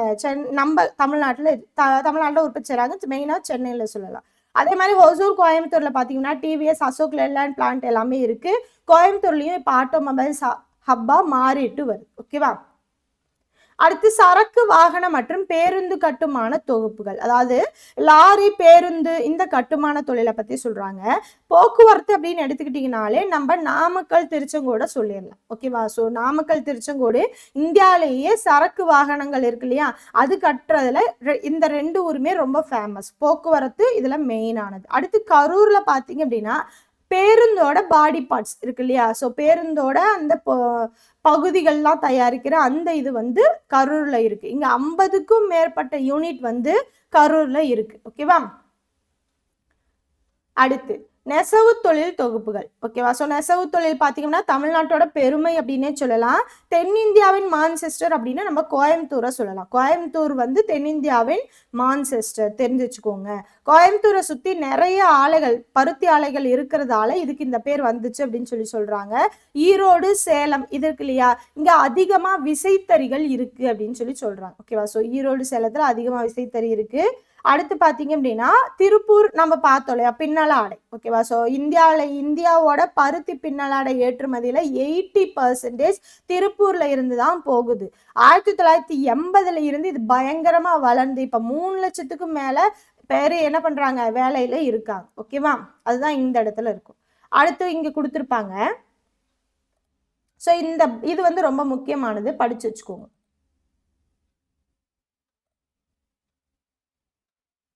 நம்ம தமிழ்நாட்டில் உற்பத்தி செய்யறாங்க. மெயினா சென்னையில சொல்லலாம். அதே மாதிரி ஹொசூர், கோயம்புத்தூர்ல பாத்தீங்கன்னா டிவிஎஸ், அசோக் லேலண்ட் பிளான்ட் எல்லாமே இருக்கு. கோயம்புத்தூர்லயும் இப்போ ஆட்டோமொபைல்ஸ் ஹப்பா மாறிட்டு வருது. ஓகேவா, அடுத்து சரக்கு வாகன மற்றும் பேருந்து கட்டுமான தொகுப்புகள், அதாவது லாரி, பேருந்து, இந்த கட்டுமான தொழிலை பத்தி சொல்றாங்க. போக்குவரத்து அப்படின்னு எடுத்துக்கிட்டீங்கனாலே நம்ம நாமக்கல், திருச்செங்கோட சொல்லிடலாம். ஓகேவா, ஸோ நாமக்கல், திருச்செங்கோடு இந்தியாவிலேயே சரக்கு வாகனங்கள் இருக்கு இல்லையா, அது கட்டுறதுல இந்த 2 ஊருமே ரொம்ப ஃபேமஸ். போக்குவரத்து இதுல மெயினானது. அடுத்து கரூர்ல பாத்தீங்க அப்படின்னா பேருந்தோட பாடி பார்ட்ஸ் இருக்கு இல்லையா, ஸோ பேருந்தோட அந்த பகுதிகள்லாம் தயாரிக்கிற அந்த இது வந்து கரூர்ல இருக்கு. இங்க 50க்கும் மேற்பட்ட யூனிட் வந்து கரூர்ல இருக்கு. ஓகேவா. அடுத்து நெசவு தொழில் தொகுப்புகள். ஓகேவா. ஸோ நெசவு தொழில் பார்த்தீங்கன்னா தமிழ்நாட்டோட பெருமை அப்படின்னே சொல்லலாம். தென்னிந்தியாவின் மான்செஸ்டர் அப்படின்னு நம்ம கோயம்புத்தூரை சொல்லலாம். கோயம்புத்தூர் வந்து தென்னிந்தியாவின் மான்செஸ்டர், தெரிஞ்சு வச்சுக்கோங்க. கோயம்புத்தூரை சுற்றி நிறைய ஆலைகள், பருத்தி ஆலைகள் இருக்கிறதால இதுக்கு இந்த பேர் வந்துச்சு அப்படின்னு சொல்றாங்க. ஈரோடு, சேலம் இது இருக்கு இல்லையா, இங்கே அதிகமாக விசைத்தறிகள் இருக்கு அப்படின்னு சொல்றாங்க. ஓகேவா. ஸோ ஈரோடு, சேலத்தில் அதிகமாக விசைத்தறி இருக்கு. அடுத்து பார்த்தீங்க அப்படின்னா திருப்பூர் நம்ம பார்த்தோம் இல்லையா, பின்னலாடை. ஓகேவா. ஸோ இந்தியாவோட பருத்தி பின்னலாடை ஏற்றுமதியில் 80% திருப்பூர்ல இருந்து தான் போகுது. 1980 இருந்து இது பயங்கரமா வளர்ந்து இப்போ 3 லட்சத்துக்கும் மேல பேரு என்ன பண்றாங்க, வேலையில இருக்காங்க. ஓகேவா. அதுதான் இந்த இடத்துல இருக்கும். அடுத்து இங்க கொடுத்துருப்பாங்க. ஸோ இது வந்து ரொம்ப முக்கியமானது, படிச்சு வச்சுக்கோங்க.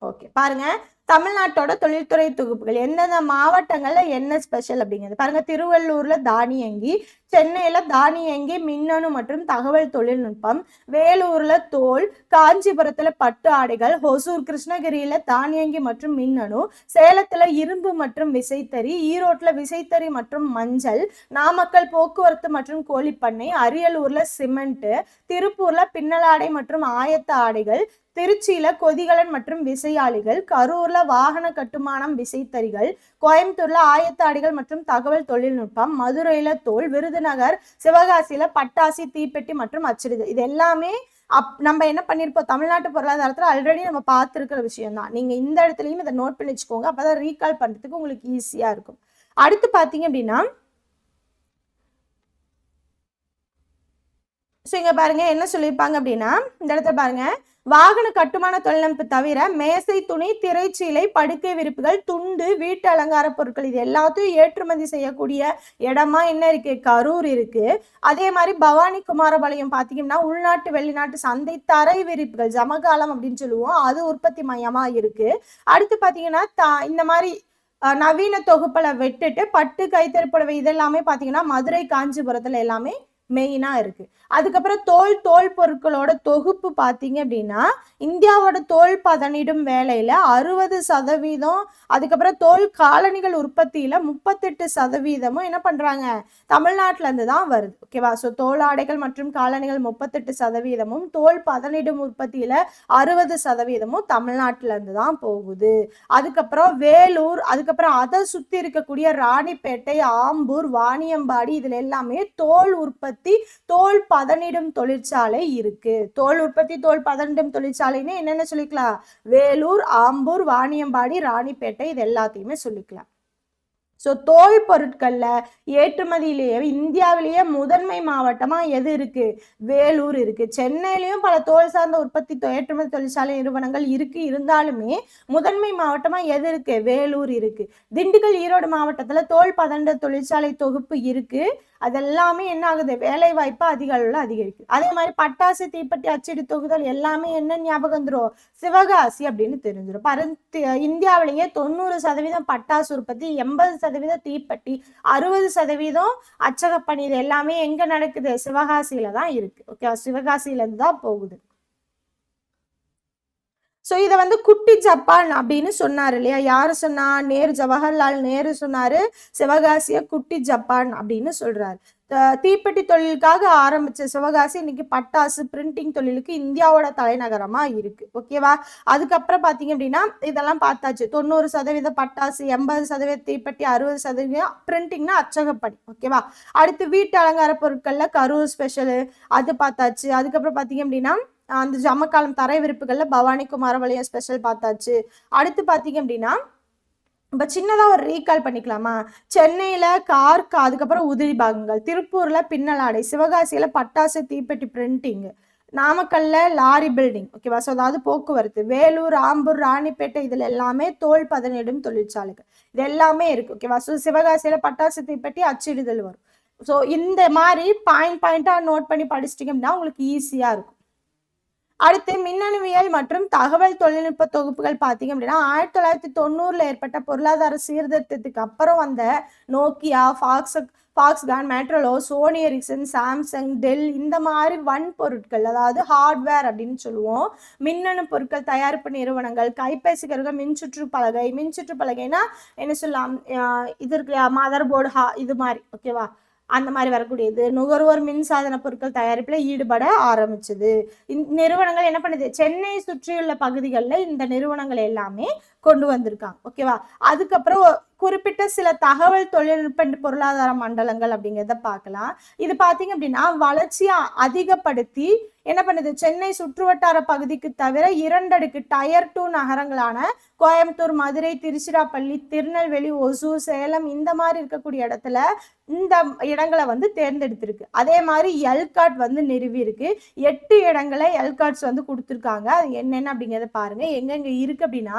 ஓகே, பாருங்க தமிழ்நாட்டோட தொழில்துறை தொகுப்புகள் எந்தெந்த மாவட்டங்கள்ல என்ன ஸ்பெஷல் அப்படிங்கிறது பாருங்க. திருவள்ளூர்ல தானியங்கி, சென்னையில தானியங்கி மின்னணு மற்றும் தகவல் தொழில்நுட்பம், வேலூர்ல தோல், காஞ்சிபுரத்துல பட்டு ஆடைகள், ஹொசூர் கிருஷ்ணகிரியில தானியங்கி மற்றும் மின்னணு, சேலத்துல இரும்பு மற்றும் விசைத்தறி, ஈரோட்ல விசைத்தறி மற்றும் மஞ்சள், நாமக்கல் போக்குவரத்து மற்றும் கோழிப்பண்ணை, அரியலூர்ல சிமெண்ட், திருப்பூர்ல பின்னலாடை மற்றும் ஆயத்த ஆடைகள், திருச்சியில கொதிகலன் மற்றும் விசையாளிகள், கரூர்ல வாகன கட்டுமானம் விசைத்தறிகள், கோயம்புத்தூர்ல ஆயத்தாடிகள் மற்றும் தகவல் தொழில்நுட்பம், மதுரையில தோல், விருதுநகர், சிவகாசியில பட்டாசு, தீப்பெட்டி மற்றும் அச்சிடுதல். இது எல்லாமே நம்ம என்ன பண்ணிருப்போம், தமிழ்நாட்டு பொருளாதாரத்துல ஆல்ரெடி நம்ம பார்த்துருக்கிற விஷயம் தான். நீங்க இந்த இடத்துலயும் இதை நோட் பண்ணி வச்சுக்கோங்க, அப்பதான் ரீகால் பண்றதுக்கு உங்களுக்கு ஈஸியா இருக்கும். அடுத்து பாத்தீங்க அப்படின்னா இங்க பாருங்க என்ன சொல்லியிருப்பாங்க அப்படின்னா, இந்த இடத்துல பாருங்க, வாகன கட்டுமான தொழில்நுட்பம் தவிர மேசை, துணி, திரைச்சீலை, படுக்கை விரிப்புகள், துண்டு, வீட்டு அலங்கார பொருட்கள் இது எல்லாத்தையும் ஏற்றுமதி செய்யக்கூடிய இடமா என்ன இருக்கு, கரூர் இருக்கு. அதே மாதிரி பவானி குமாரபாளையம் பாத்தீங்கன்னா உள்நாட்டு வெளிநாட்டு சந்தை, தரை விரிப்புகள் ஜமகாலம் அப்படின்னு சொல்லுவோம், அது உற்பத்தி மையமா இருக்கு. அடுத்து பாத்தீங்கன்னா இந்த மாதிரி நவீன தொகுப்பலை விட்டுட்டு பட்டு, கைத்தறி புடவை இதெல்லாமே பாத்தீங்கன்னா மதுரை, காஞ்சிபுரத்துல எல்லாமே மெயினா இருக்கு. அதுக்கப்புறம் தோல் பொருட்களோட தொகுப்பு பாத்தீங்க அப்படின்னா இந்தியாவோட தோல் பதனிடும் வேலையில 60%, அதுக்கப்புறம் தோல் காலணிகள் உற்பத்தியில 38% என்ன பண்றாங்க, தமிழ்நாட்டுல இருந்து தான் வருது. ஓகேவா. ஸோ தோல் ஆடைகள் மற்றும் காலணிகள் 38%, தோல் பதனிடும் உற்பத்தியில 60% தமிழ்நாட்டுல இருந்து தான் போகுது. அதுக்கப்புறம் வேலூர், அதுக்கப்புறம் அதை சுத்தி இருக்கக்கூடிய ராணிப்பேட்டை, ஆம்பூர், வாணியம்பாடி இதுல எல்லாமே தோல் உற்பத்தி, தோல் பதனிடும் தொழிற்சாலை இருக்கு. தோல் உற்பத்தி, தோல் பதனிடும் தொழிற்சாலைன்னு என்னென்ன சொல்லிக்கலாம், வேலூர், ஆம்பூர், வாணியம்பாடி, ராணிப்பேட்டை இது எல்லாத்தையுமே சொல்லிக்கலாம். ஸோ தோல் பொருட்கள்ல ஏற்றுமதியிலேயே இந்தியாவிலேயே முதன்மை மாவட்டமா எது இருக்கு, வேலூர் இருக்கு. சென்னையிலையும் பல தோல் சார்ந்த உற்பத்தி ஏற்றுமதி தொழிற்சாலை நிறுவனங்கள் இருக்கு, இருந்தாலுமே முதன்மை மாவட்டமா எது இருக்கு, வேலூர் இருக்கு. திண்டுக்கல், ஈரோடு மாவட்டத்துல தோல் பதனிட தொழிற்சாலை தொகுப்பு இருக்கு. அதெல்லாமே என்ன ஆகுது, வேலை வாய்ப்பு அதிக அளவுல அதிகரிக்கும். அதே மாதிரி பட்டாசு, தீப்பெட்டி, அச்சிடு தொகுதல் எல்லாமே என்ன ஞாபகம் வந்துடும், சிவகாசி அப்படின்னு தெரிஞ்சிடும். இந்தியாவிலேயே 90% பட்டாசு உற்பத்தி, 80% தீப்பெட்டி, 60% அச்சகப்பணி இது எல்லாமே எங்க நடக்குது, சிவகாசியில தான் இருக்கு. ஓகே, சிவகாசியில இருந்து தான் போகுது. ஸோ இதை வந்து குட்டி ஜப்பான் அப்படின்னு சொன்னார் இல்லையா, யாரு சொன்னா, ஜவஹர்லால் நேரு சொன்னாரு, சிவகாசிய குட்டி ஜப்பான் அப்படின்னு சொல்றாரு. தீப்பெட்டி தொழிலுக்காக ஆரம்பிச்ச சிவகாசி இன்னைக்கு பட்டாசு, பிரிண்டிங் தொழிலுக்கு இந்தியாவோட தலைநகரமா இருக்கு. ஓகேவா. அதுக்கப்புறம் பாத்தீங்க அப்படின்னா இதெல்லாம் பார்த்தாச்சு. 90% பட்டாசு, 80% தீப்பெட்டி, 60% பிரிண்டிங்னா அச்சகப்பணி. ஓகேவா. அடுத்து வீட்டு அலங்கார பொருட்கள்ல கரூர் ஸ்பெஷலு அது பார்த்தாச்சு. அதுக்கப்புறம் பாத்தீங்க அப்படின்னா அந்த ஜமக்காலம் தரை விரிப்புகள்ல பவானி குமாரபாளையம் ஸ்பெஷல் பார்த்தாச்சு. அடுத்து பாத்தீங்க அப்படின்னா இப்போ சின்னதாக ஒரு ரீகால் பண்ணிக்கலாமா, சென்னையில் கார்க்கு, அதுக்கப்புறம் உதிரி பாகங்கள், திருப்பூரில் பின்னலாடை, சிவகாசியில் பட்டாசு, தீப்பெட்டி, பிரிண்டிங், நாமக்கல்ல லாரி பில்டிங். ஓகேவா. ஸோ அதாவது போக்குவரத்து, வேலூர், ஆம்பூர், ராணிப்பேட்டை இதில் எல்லாமே தோல் பதனிடும் தொழிற்சாலைகள் இது எல்லாமே இருக்கு. ஓகேவா. ஸோ சிவகாசியில் பட்டாசு, தீப்பெட்டி, அச்சிடுதல் வரும். ஸோ இந்த மாதிரி பாயிண்டாக நோட் பண்ணி படிச்சிட்டிங்க அப்படின்னா உங்களுக்கு ஈஸியாக இருக்கும். அடுத்து மின்னணுவியல் மற்றும் தகவல் தொழில்நுட்ப தொகுப்புகள் பார்த்தீங்க அப்படின்னா 1990 ஏற்பட்ட பொருளாதார சீர்திருத்தத்துக்கு அப்புறம் வந்த Nokia, Foxconn, Motorola, Sony Ericsson, Samsung, Dell இந்த மாதிரி வன்பொருட்கள், அதாவது ஹார்ட்வேர் அப்படின்னு சொல்லுவோம், மின்னணு பொருட்கள் தயாரிப்பு நிறுவனங்கள், கைபேசிகர்கள், மின்சுற்று பலகைனா என்ன சொல்லலாம், இது இருக்கு மதர் போர்டு, இது மாதிரி ஓகேவா, அந்த மாதிரி வரக்கூடியது. நுகர்வோர் மின்சாதன பொருட்கள் தயாரிப்புல ஈடுபட ஆரம்பிச்சது. நிறுவனங்கள் என்ன பண்ணுது, சென்னை சுற்றியுள்ள பகுதிகளில் இந்த நிறுவனங்கள் எல்லாமே கொண்டு வந்திருக்காங்க ஓகேவா. அதுக்கப்புறம் குறிப்பிட்ட சில தகவல் தொழில்நுட்ப பொருளாதார மண்டலங்கள் அப்படிங்கிறத பார்க்கலாம். இது பார்த்தீங்க அப்படின்னா வளர்ச்சியை அதிகப்படுத்தி என்ன பண்ணுது, சென்னை சுற்றுவட்டார பகுதிக்கு தவிர 2 அடுக்கு டயர் 2 நகரங்களான கோயம்புத்தூர், மதுரை, திருச்சிராப்பள்ளி, திருநெல்வேலி, ஒசூர், சேலம் இந்த மாதிரி இருக்கக்கூடிய இடத்துல இந்த இடங்களை வந்து தேர்ந்தெடுத்திருக்கு. அதே மாதிரி எல்காட் வந்து நிறுவி இருக்கு. 8 இடங்களை எல்காட்ஸ் வந்து கொடுத்துருக்காங்க. அது என்னென்ன அப்படிங்கிறத பாருங்க. எங்கெங்க இருக்கு அப்படின்னா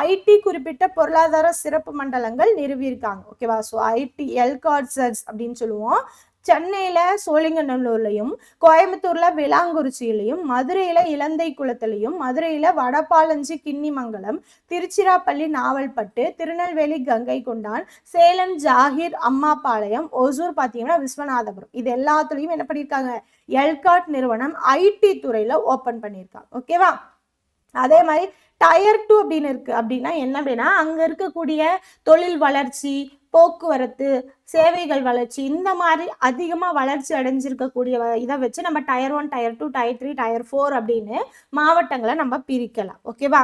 ஐடி குறிப்பிட்ட பொருளாதார சிறப்பு மண்டலங்கள் நிறுவியிருக்காங்க ஓகேவா. ஸோ ஐடி எல்காட்ஸஸ் அப்படின்னு சொல்லுவோம். சென்னையில சோழிங்கநல்லூர்லையும், கோயம்புத்தூர்ல விளாங்குறிச்சியிலையும், மதுரையில இலந்தை குளத்திலையும், மதுரையில வடபாலஞ்சி கிண்ணிமங்கலம், திருச்சிராப்பள்ளி நாவல்பட்டு, திருநெல்வேலி கங்கை கொண்டான், சேலம் ஜாகிர் அம்மாபாளையம், ஒசூர் பார்த்தீங்கன்னா விஸ்வநாதபுரம், இது எல்லாத்துலயும் என்ன பண்ணியிருக்காங்க, எல்காட் நிறுவனம் ஐடி துறையில ஓபன் பண்ணியிருக்காங்க ஓகேவா. அதே மாதிரி டயர் 2 அப்படின்னு இருக்கு அப்படின்னா என்ன அப்படின்னா அங்க இருக்கக்கூடிய தொழில் வளர்ச்சி, போக்குவரத்து, சேவைகள் வளர்ச்சி இந்த மாதிரி அதிகமா வளர்ச்சி அடைஞ்சிருக்கக்கூடிய இதை வச்சு நம்ம டயர் 1, டயர் 2, டயர் 3, டயர் 4 அப்படின்னு மாவட்டங்களை நம்ம பிரிக்கலாம் ஓகேவா.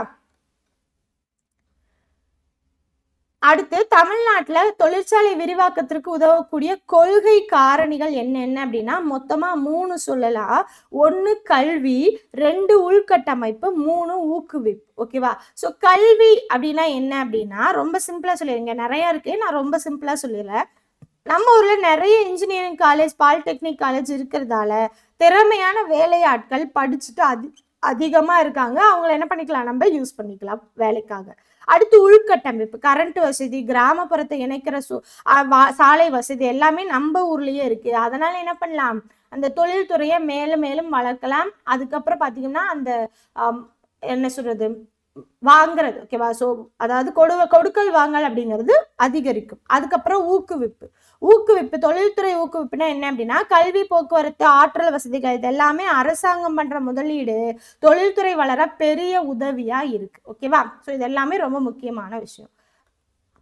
அடுத்து தமிழ்நாட்டில் தொழிற்சாலை விரிவாக்கத்திற்கு உதவக்கூடிய கொள்கை காரணிகள் என்னென்ன அப்படின்னா மொத்தமா 3 சொல்லலாம். 1 கல்வி, 2 உள்கட்டமைப்பு, 3 ஊக்குவிப்பு ஓகேவா. ஸோ கல்வி அப்படின்னா என்ன அப்படின்னா ரொம்ப சிம்பிளா சொல்லிடுங்க, நிறைய இருக்கு, நான் ரொம்ப சிம்பிளா சொல்லிடுறேன். நம்ம ஊர்ல நிறைய இன்ஜினியரிங் காலேஜ், பாலிடெக்னிக் காலேஜ் இருக்கிறதால திறமையான வேலையாட்கள் படிச்சுட்டு அதிகமா இருக்காங்க. அவங்கள என்ன பண்ணிக்கலாம், நம்ம யூஸ் பண்ணிக்கலாம் வேலைக்காக. அடுத்து உள்கட்டமைப்பு, கரண்ட் வசதி, கிராமப்புறத்தை இணைக்கிற சாலை வசதி எல்லாமே நம்ம ஊர்லயே இருக்கு. அதனால என்ன பண்ணலாம், அந்த தொழில்துறையை மேலும் மேலும் வளர்க்கலாம். அதுக்கப்புறம் பாத்தீங்கன்னா அந்த என்ன சொல்றது, வாங்குறது ஓகேவா. ஸோ அதாவது கொடுக்கல் வாங்கல் அப்படிங்கிறது அதிகரிக்கும். அதுக்கப்புறம் ஊக்குவிப்பு தொழில்துறை ஊக்குவிப்புனா என்ன அப்படின்னா கல்வி, போக்குவரத்து, ஆற்றல் வசதிகள் இது எல்லாமே அரசாங்கம் பண்ற முதலீடு தொழில்துறை வளர பெரிய உதவியா இருக்கு ஓகேவா. ஸோ இது எல்லாமே ரொம்ப முக்கியமான விஷயம்.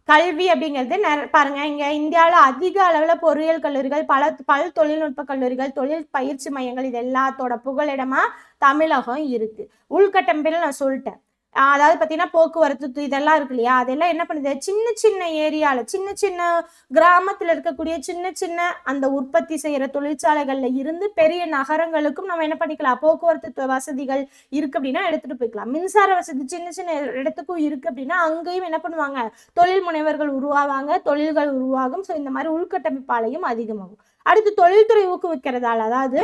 கல்வி அப்படிங்கிறது பாருங்க, இங்க இந்தியாவில் அதிக அளவுல பொறியியல் கல்லூரிகள், பல தொழில்நுட்ப கல்லூரிகள், தொழில் பயிற்சி மையங்கள் இது எல்லாத்தோட புகலிடமா தமிழகம் இருக்கு. உள்கட்டமைப்பில் நான் சொல்லிட்டேன். அதாவது பார்த்தீங்கன்னா போக்குவரத்து இதெல்லாம் இருக்கு இல்லையா, அதெல்லாம் என்ன பண்ணுது, சின்ன சின்ன ஏரியாவில் சின்ன சின்ன கிராமத்தில் இருக்கக்கூடிய சின்ன சின்ன அந்த உற்பத்தி செய்கிற தொழிற்சாலைகள்ல இருந்து பெரிய நகரங்களுக்கும் நம்ம என்ன பண்ணிக்கலாம், போக்குவரத்து வசதிகள் இருக்கு அப்படின்னா எடுத்துட்டு போய்க்கலாம். மின்சார வசதி சின்ன சின்ன இடத்துக்கும் இருக்கு அப்படின்னா அங்கேயும் என்ன பண்ணுவாங்க, தொழில் முனைவர்கள் உருவாவாங்க, தொழில்கள் உருவாகும். ஸோ இந்த மாதிரி உள்கட்டமைப்பாலையும் அதிகமாகும். அடுத்து தொழில்துறை ஊக்குவிக்கிறதால, அதாவது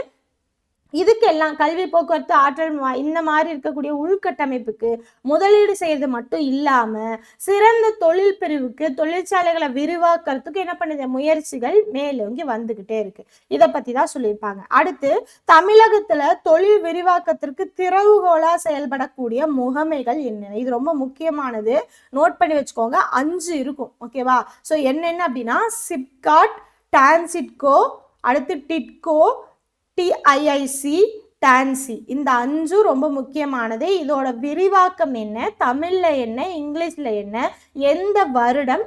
இதுக்கெல்லாம் கல்வி, போக்குவரத்து, ஆற்றல் இந்த மாதிரி இருக்கக்கூடிய உள்கட்டமைப்புக்கு முதலீடு செய்யறது மட்டும் இல்லாம சிறந்த தொழில் பிரிவுக்கு தொழிற்சாலைகளை விரிவாக்கிறதுக்கு என்ன பண்ணுது, முயற்சிகள் மேலோங்கி வந்துகிட்டே இருக்கு. இதை பத்தி தான் சொல்லியிருப்பாங்க. அடுத்து தமிழகத்துல தொழில் விரிவாக்கத்திற்கு திறவுகோலா செயல்படக்கூடிய முகமைகள் என்னென்ன, இது ரொம்ப முக்கியமானது, நோட் பண்ணி வச்சுக்கோங்க. 5 இருக்கும் ஓகேவா. ஸோ என்னென்ன அப்படின்னா சிப்காட், டான்சிட்கோ, அடுத்து டிட்கோ, டிஐஐசி, டான்சி, இந்த 5 ரொம்ப முக்கியமானது. இதோட விரிவாக்கம் என்ன, தமிழ்ல என்ன, இங்கிலீஷ்ல என்ன, எந்த வருடம்,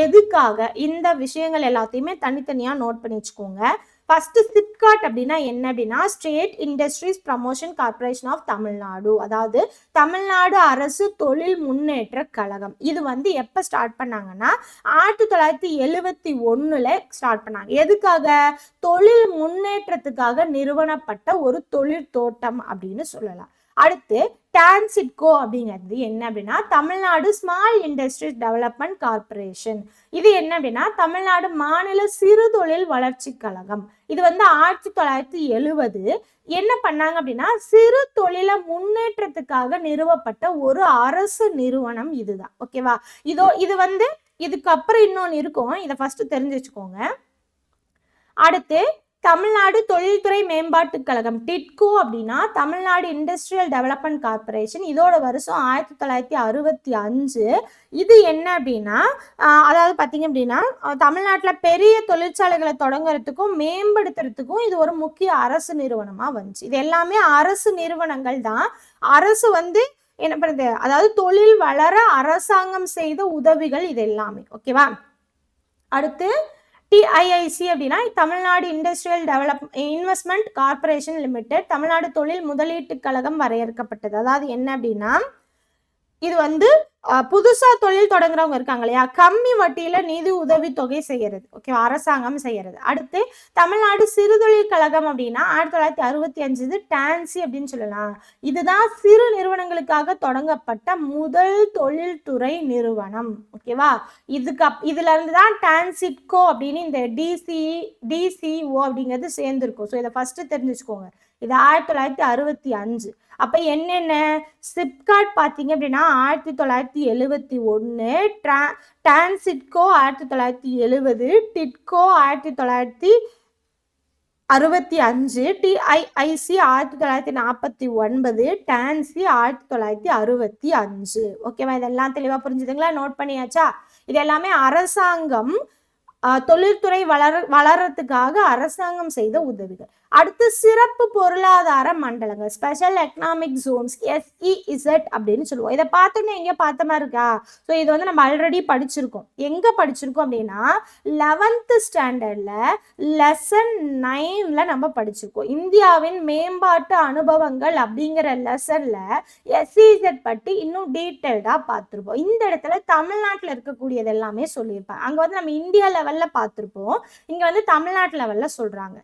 எதுக்காக, இந்த விஷயங்கள் எல்லாத்தையுமே தனித்தனியா நோட் பண்ணி வச்சுக்கோங்க. ஃபர்ஸ்ட் சிப்காட் அப்படின்னா என்ன அப்படின்னா state industries promotion corporation of Tamil Nadu, அதாவது தமிழ்நாடு அரசு தொழில் முன்னேற்ற கழகம். இது வந்து எப்போ ஸ்டார்ட் பண்ணாங்கன்னா 1971 ஸ்டார்ட் பண்ணாங்க. எதுக்காக, தொழில் முன்னேற்றத்துக்காக நிறுவனப்பட்ட ஒரு தொழில் தோட்டம் அப்படின்னு சொல்லலாம். அடுத்து டான்சிட்கோ அப்படிங்கிறது என்ன அப்படின்னா Tamil Nadu small industries development corporation. இது என்ன அப்படின்னா தமிழ்நாடு மாநில சிறு தொழில் வளர்ச்சி கழகம். இது வந்து 1970 என்ன பண்ணாங்க அப்படின்னா சிறு தொழில முன்னேற்றத்துக்காக நிறுவப்பட்ட ஒரு அரசு நிறுவனம் இதுதான் ஓகேவா. இது வந்து இதுக்கு அப்புறம் இன்னொன்னு இருக்கும், இதை ஃபர்ஸ்ட் தெரிஞ்சு வச்சுக்கோங்க. அடுத்து தமிழ்நாடு தொழில்துறை மேம்பாட்டு கழகம் டிட்கோ அப்படின்னா தமிழ்நாடு இண்டஸ்ட்ரியல் டெவலப்மெண்ட் கார்பரேஷன். இதோட வருஷம் 1965. இது என்ன அப்படின்னா அதாவது பார்த்தீங்க அப்படின்னா தமிழ்நாட்டில் பெரிய தொழிற்சாலைகளை தொடங்குறதுக்கும் மேம்படுத்துறதுக்கும் இது ஒரு முக்கிய அரசு நிறுவனமாக வந்துச்சு. இது எல்லாமே அரசு நிறுவனங்கள் தான். அரசு வந்து என்ன பண்ணுறது, அதாவது தொழில் வளர அரசாங்கம் செய்த உதவிகள் இது எல்லாமே. ஓகேவா. அடுத்து TIIC அப்படின்னா Tamil Nadu industrial investment corporation limited. Tamil Nadu தொழில் முதலீட்டு கழகம் வரையறுக்கப்பட்டது. அதாவது என்ன அப்படின்னா இது வந்து புதுசா தொழில் தொடங்குறவங்க இருக்காங்க இல்லையா, கம்மி வட்டியில நிதி உதவி தொகை செய்யறது. ஓகேவா, அரசாங்கம் செய்யறது. அடுத்து தமிழ்நாடு சிறுதொழில் கழகம் அப்படின்னா 1965 டான்சி அப்படின்னு சொல்லலாம். இதுதான் சிறு நிறுவனங்களுக்காக தொடங்கப்பட்ட முதல் தொழில்துறை நிறுவனம். ஓகேவா, இதுல இருந்து தான் டான்சிட்கோ அப்படின்னு இந்த DCO அப்படிங்கிறது சேர்ந்திருக்கும். ஸோ இதை ஃபர்ஸ்ட் தெரிஞ்சுக்கோங்க. இது 1965. அப்ப என்னென்ன சிப்காட் பார்த்தீங்க அப்படின்னா 1971, டான்சிட்கோ 1970, டிட்கோ 1965, TIIC 1949, டான்சி 1965. ஓகேவா, இதெல்லாம் தெளிவா புரிஞ்சுதுங்களா? நோட் பண்ணியாச்சா? இது எல்லாமே அரசாங்கம் தொழில்துறை வளர்றதுக்காக அரசாங்கம் செய்த உதவிகள். அடுத்து சிறப்பு பொருளாதார மண்டலங்கள், ஸ்பெஷல் எக்கனாமிக் ஜோன்ஸ், SEZ அப்படின்னு சொல்லுவோம். இதை பார்த்தோன்னே எங்க பார்த்த மாதிரி இருக்கா? ஸோ இது வந்து நம்ம ஆல்ரெடி படிச்சிருக்கோம். எங்க படிச்சிருக்கோம் அப்படின்னா 11th ஸ்டாண்டர்ட்ல லெசன் 9ல நம்ம படிச்சிருக்கோம். இந்தியாவின் மேம்பாட்டு அனுபவங்கள் அப்படிங்கிற லெசன்ல SEZ பற்றி இன்னும் டீட்டெயில்டா பார்த்துருப்போம். இந்த இடத்துல தமிழ்நாட்டில் இருக்கக்கூடியது எல்லாமே சொல்லியிருப்பாங்க. அங்க வந்து நம்ம இந்தியா லெவல்ல பார்த்துருப்போம், இங்க வந்து தமிழ்நாட்டு லெவல்ல சொல்றாங்க.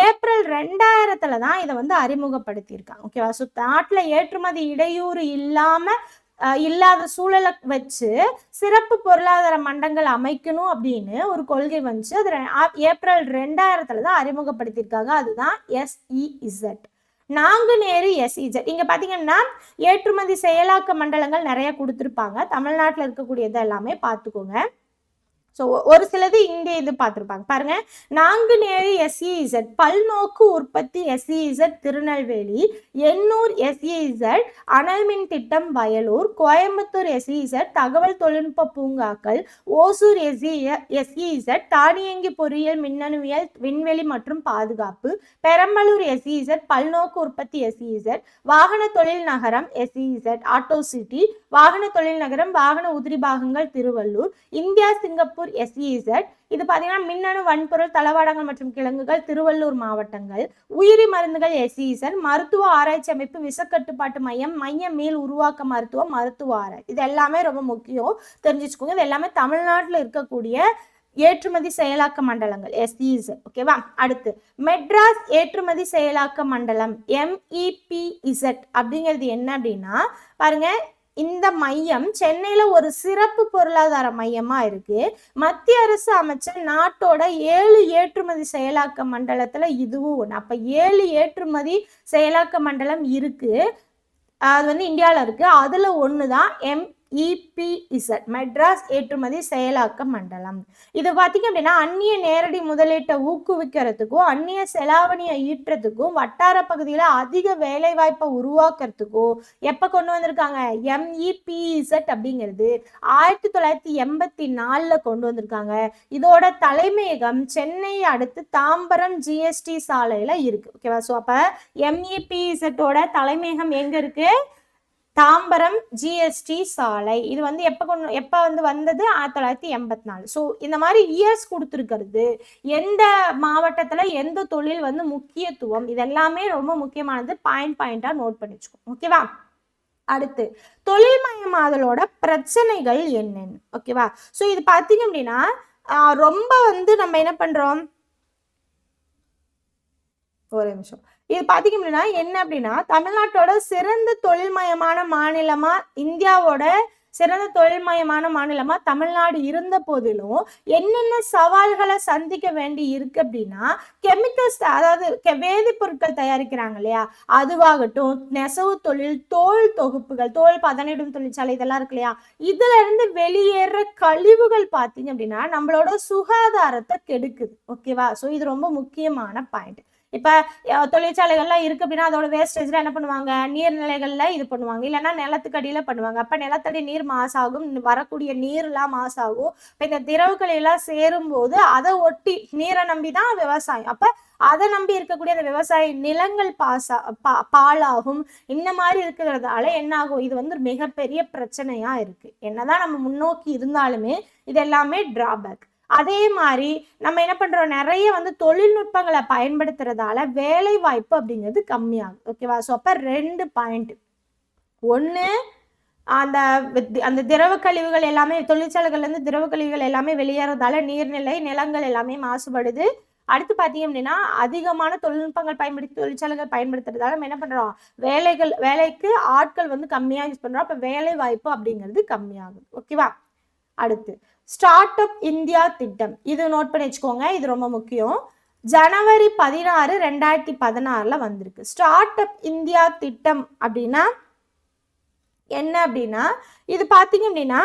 ஏப்ரல் 2000 தான் இதை வந்து அறிமுகப்படுத்தியிருக்காங்க. ஓகேவா, ஸோ நாட்டில் ஏற்றுமதி இடையூறு இல்லாத சூழலை வச்சு சிறப்பு பொருளாதார மண்டலங்கள் அமைக்கணும் அப்படின்னு ஒரு கொள்கை வந்துச்சு. அது ஏப்ரல் 2000 தான் அறிமுகப்படுத்தியிருக்காங்க. அதுதான் SEZ, நாங்குநேரி SEZ. இங்க பாத்தீங்கன்னா ஏற்றுமதி செயலாக்க மண்டலங்கள் நிறைய கொடுத்துருப்பாங்க. தமிழ்நாட்டில் இருக்கக்கூடியது எல்லாமே பார்த்துக்கோங்க. ஸோ ஒரு சிலது இங்கே இது பார்த்துருப்பாங்க பாருங்க. நாங்குநேரி SEZ, பல்நோக்கு உற்பத்தி SEZ திருநெல்வேலி, எண்ணூர் SEZ அனல்மின் திட்டம் வயலூர், கோயம்புத்தூர் SEZ தகவல் தொழில்நுட்ப பூங்காக்கள், ஓசூர் SEZ தானியங்கி பொறியியல் மின்னணுவியல் விண்வெளி மற்றும் பாதுகாப்பு, பெரம்பலூர் SEZ பல்நோக்கு உற்பத்தி SEZ, வாகன தொழில் நகரம் SEZ ஆட்டோ சிட்டி, வாகன தொழில் நகரம் வாகன உதிரி பாகங்கள் திருவள்ளூர், இந்தியா சிங்கப்பூர் SEZ. இது பார்த்தீங்கன்னா மின்னணு வன்பொருள் தளவாடங்கள் மற்றும் கிழங்குகள் திருவள்ளூர் மாவட்டங்கள், உயிரி மருந்துகள் SEZ, மருத்துவ ஆராய்ச்சி அமைப்பு விஷக்கட்டுப்பாட்டு மையம், மீள் உருவாக்க மருத்துவ ஆராய்ச்சி. இது எல்லாமே ரொம்ப முக்கியம், தெரிஞ்சுக்கோங்க. இது எல்லாமே தமிழ்நாட்டில் இருக்கக்கூடிய ஏற்றுமதி செயலாக்க மண்டலங்கள் SEZ. ஓகேவா. அடுத்து மெட்ராஸ் ஏற்றுமதி செயலாக்க மண்டலம் MEPZ அப்படிங்கிறது என்ன அப்படின்னா பாருங்க, இந்த மையம் சென்னையில ஒரு சிறப்பு பொருளாதார மையமா இருக்கு. மத்திய அரசு அமைச்ச நாட்டோட 7 ஏற்றுமதி செயலாக்க மண்டலத்துல இதுவும் ஒண்ணு. அப்ப 7 ஏற்றுமதி செயலாக்க மண்டலம் இருக்கு, அது வந்து இந்தியாவில் இருக்கு. அதுல ஒண்ணுதான் MEPZ, மெட்ராஸ் ஏற்றுமதி செயலாக்க மண்டலம். இது பார்த்தீங்க அப்படின்னா அந்நிய நேரடி முதலீட்டை ஊக்குவிக்கிறதுக்கும் அந்நிய செலாவணியை ஈட்டுறதுக்கும் வட்டார பகுதியில் அதிக வேலை வாய்ப்பை உருவாக்குறதுக்கும் எப்போ கொண்டு வந்திருக்காங்க? MEPZ அப்படிங்கிறது 1984 கொண்டு வந்திருக்காங்க. இதோட தலைமையகம் சென்னை அடுத்து தாம்பரம் GST சாலையில இருக்கு. ஓகேவா. ஸோ அப்ப MEPZ-ஓட தலைமையகம் எங்க இருக்கு? தாம்பரம் GST சாலை. இது வந்து எப்ப வந்தது? 1984. ஸோ இந்த மாதிரி இயர்ஸ் கொடுத்துருக்கிறது, எந்த மாவட்டத்துல எந்த தொழில் வந்து முக்கியத்துவம், இதெல்லாமே ரொம்ப முக்கியமானது. பாயிண்டா நோட் பண்ணி வச்சுக்கோங்க. ஓகேவா. அடுத்து தொழில்மயமாதலோட பிரச்சனைகள் என்னன்னு. ஓகேவா. ஸோ இது பார்த்தீங்க அப்படின்னா ரொம்ப வந்து நம்ம என்ன பண்றோம், ஒரு நிமிஷம். இது பார்த்தீங்க அப்படின்னா என்ன அப்படின்னா தமிழ்நாட்டோட சிறந்த தொழில்மயமான மாநிலமா, இந்தியாவோட சிறந்த தொழில்மயமான மாநிலமா தமிழ்நாடு இருந்த போதிலும் என்னென்ன சவால்களை சந்திக்க வேண்டி இருக்கு அப்படின்னா, கெமிக்கல்ஸ், அதாவது வேதிப்பொருட்கள் தயாரிக்கிறாங்க இல்லையா, அதுவாகட்டும், நெசவு தொழில், தோல் தொகுப்புகள், தோல் பதனிடும் தொழிற்சாலை இதெல்லாம் இருக்கு இல்லையா, இதுல இருந்து வெளியேற கழிவுகள் பார்த்தீங்க அப்படின்னா நம்மளோட சுகாதாரத்தை கெடுக்குது. ஓகேவா? ஸோ இது ரொம்ப முக்கியமான பாயிண்ட். இப்ப தொழிற்சாலைகள்லாம் இருக்கு அப்படின்னா அதோட வேஸ்டேஜ்ல என்ன பண்ணுவாங்க, நீர்நிலைகள்ல இது பண்ணுவாங்க, இல்லைன்னா நிலத்துக்கு அடியில பண்ணுவாங்க. அப்ப நிலத்தடி நீர் மாசாகும், வரக்கூடிய நீர்லாம் மாசாகும். இப்ப இந்த திரவுகளை எல்லாம் சேரும் போது அதை ஒட்டி நீரை நம்பிதான் விவசாயம். அப்ப அதை நம்பி இருக்கக்கூடிய அந்த விவசாய நிலங்கள் பாலாகும். இந்த மாதிரி இருக்கிறதால என்ன ஆகும், இது வந்து மிகப்பெரிய பிரச்சனையா இருக்கு. என்னதான் நம்ம முன்னோக்கி இருந்தாலுமே இது எல்லாமே டிராபேக். அதே மாதிரி நம்ம என்ன பண்றோம், நிறைய வந்து தொழில்நுட்பங்களை பயன்படுத்துறதால வேலை வாய்ப்பு அப்படிங்கிறது கம்மியாகும். ஓகேவா? ஸோ அப்ப 2 பாயிண்ட். ஒண்ணு, அந்த அந்த திரவ கழிவுகள் எல்லாமே தொழிற்சாலைகள்ல இருந்து திரவ கழிவுகள் எல்லாமே வெளியேறதால நீர்நிலை நிலங்கள் எல்லாமே மாசுபடுது. அடுத்து பாத்தீங்க அப்படின்னா அதிகமான தொழில்நுட்பங்கள் பயன்படுத்தி தொழிற்சாலைகள் பயன்படுத்துறதால நம்ம என்ன பண்றோம், வேலைக்கு ஆட்கள் வந்து கம்மியா யூஸ் பண்றோம். அப்ப வேலை வாய்ப்பு அப்படிங்கிறது கம்மியாகும். ஓகேவா? அடுத்து ஸ்டார்ட் அப் இந்தியா திட்டம், இது நோட் பண்ணி வச்சுக்கோங்க, இது ரொம்ப முக்கியம். ஜனவரி 16, 2016 வந்திருக்கு. ஸ்டார்ட் அப் இந்தியா திட்டம் அப்படின்னா என்ன அப்படின்னா, இது பாத்தீங்க அப்படின்னா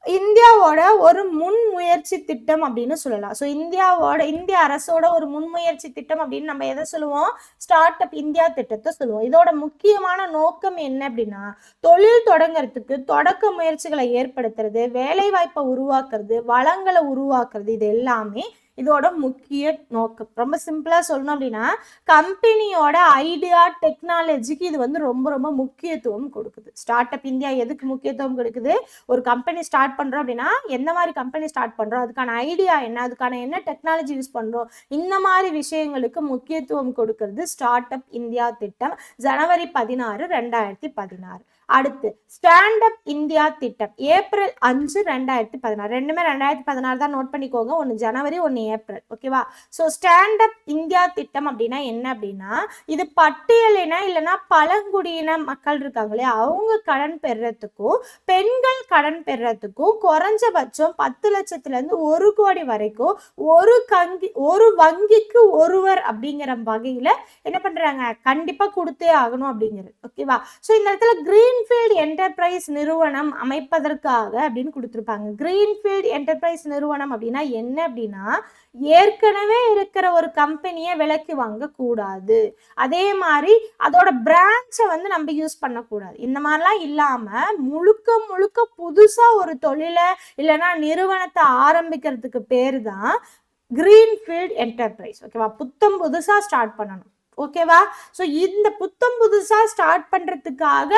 இந்தியாவோட ஒரு முன்முயற்சி திட்டம் அப்படின்னு சொல்லலாம். ஸோ இந்திய அரசோட ஒரு முன்முயற்சி திட்டம் அப்படின்னு நம்ம எதை சொல்லுவோம், ஸ்டார்ட் அப் இந்தியா திட்டத்தை சொல்லுவோம். இதோட முக்கியமான நோக்கம் என்ன அப்படின்னா, தொழில் தொடங்குறதுக்கு தொடக்க முயற்சிகளை ஏற்படுத்துறது, வேலை வாய்ப்பை உருவாக்குறது, வளங்களை உருவாக்குறது, இது எல்லாமே இதோட முக்கிய நோக்கம். ரொம்ப சிம்பிளா சொல்லணும் அப்படின்னா, கம்பெனியோட ஐடியா டெக்னாலஜிக்கு இது வந்து ரொம்ப ரொம்ப முக்கியத்துவம் கொடுக்குது. ஸ்டார்ட் அப் இந்தியா எதுக்கு முக்கியத்துவம் கொடுக்குது, ஒரு கம்பெனி ஸ்டார்ட் பண்றோம் அப்படின்னா எந்த மாதிரி கம்பெனி ஸ்டார்ட் பண்றோம், அதுக்கான ஐடியா என்ன, அதுக்கான என்ன டெக்னாலஜி யூஸ் பண்றோம், இந்த மாதிரி விஷயங்களுக்கு முக்கியத்துவம் கொடுக்கிறது ஸ்டார்ட் அப் இந்தியா திட்டம். ஜனவரி 16, 2016. அடுத்து ஸ்டாண்ட் அப் இந்தியா திட்டம் ஏப்ரல் 5, 2016. ரெண்டுமே 2016 தான், நோட் பண்ணிக்கோங்க. ஒன்னு ஜனவரி, ஒன்னு ஏப்ரல். ஓகேவா? ஸோ ஸ்டாண்ட் அப் இந்தியா திட்டம் அப்படின்னா என்ன அப்படின்னா, இது பட்டியலின இல்லைன்னா பழங்குடியின மக்கள் இருக்காங்க இல்லையா, அவங்க கடன் பெறத்துக்கும் பெண்கள் கடன் பெறத்துக்கும் குறைஞ்சபட்சம் 10 லட்சத்துல இருந்து 1 கோடி வரைக்கும் ஒரு வங்கிக்கு ஒருவர் அப்படிங்கிற வகையில என்ன பண்றாங்க, கண்டிப்பா கொடுத்தே ஆகணும் அப்படிங்கிறது. ஓகேவா? ஸோ இந்த இடத்துல கிரீன்ஃபீல்ட் என்டர்பிரைஸ் நிறுவனம் அமைப்பதற்காக அப்படின்னு கொடுத்துருப்பாங்க. கிரீன்ஃபீல்ட் என்டர்பிரைஸ் நிறுவனம் அப்படின்னா என்ன அப்படின்னா, ஏற்கனவே இருக்கிற ஒரு கம்பெனியை விலைக்கு வாங்க கூடாது, அதே மாதிரி அதோட பிரான்ச்சை வந்து நம்ம யூஸ் பண்ணக்கூடாது. இந்த மாதிரிலாம் இல்லாம முழுக்க முழுக்க புதுசா ஒரு தொழிலை இல்லைன்னா நிறுவனத்தை ஆரம்பிக்கிறதுக்கு பேரு தான் கிரீன்ஃபீல்ட் என்டர்பிரைஸ். ஓகேவா? புத்தம் புதுசா ஸ்டார்ட் பண்ணணும். ஓகேவா? ஸோ இந்த புத்தம் புதுசா ஸ்டார்ட் பண்றதுக்காக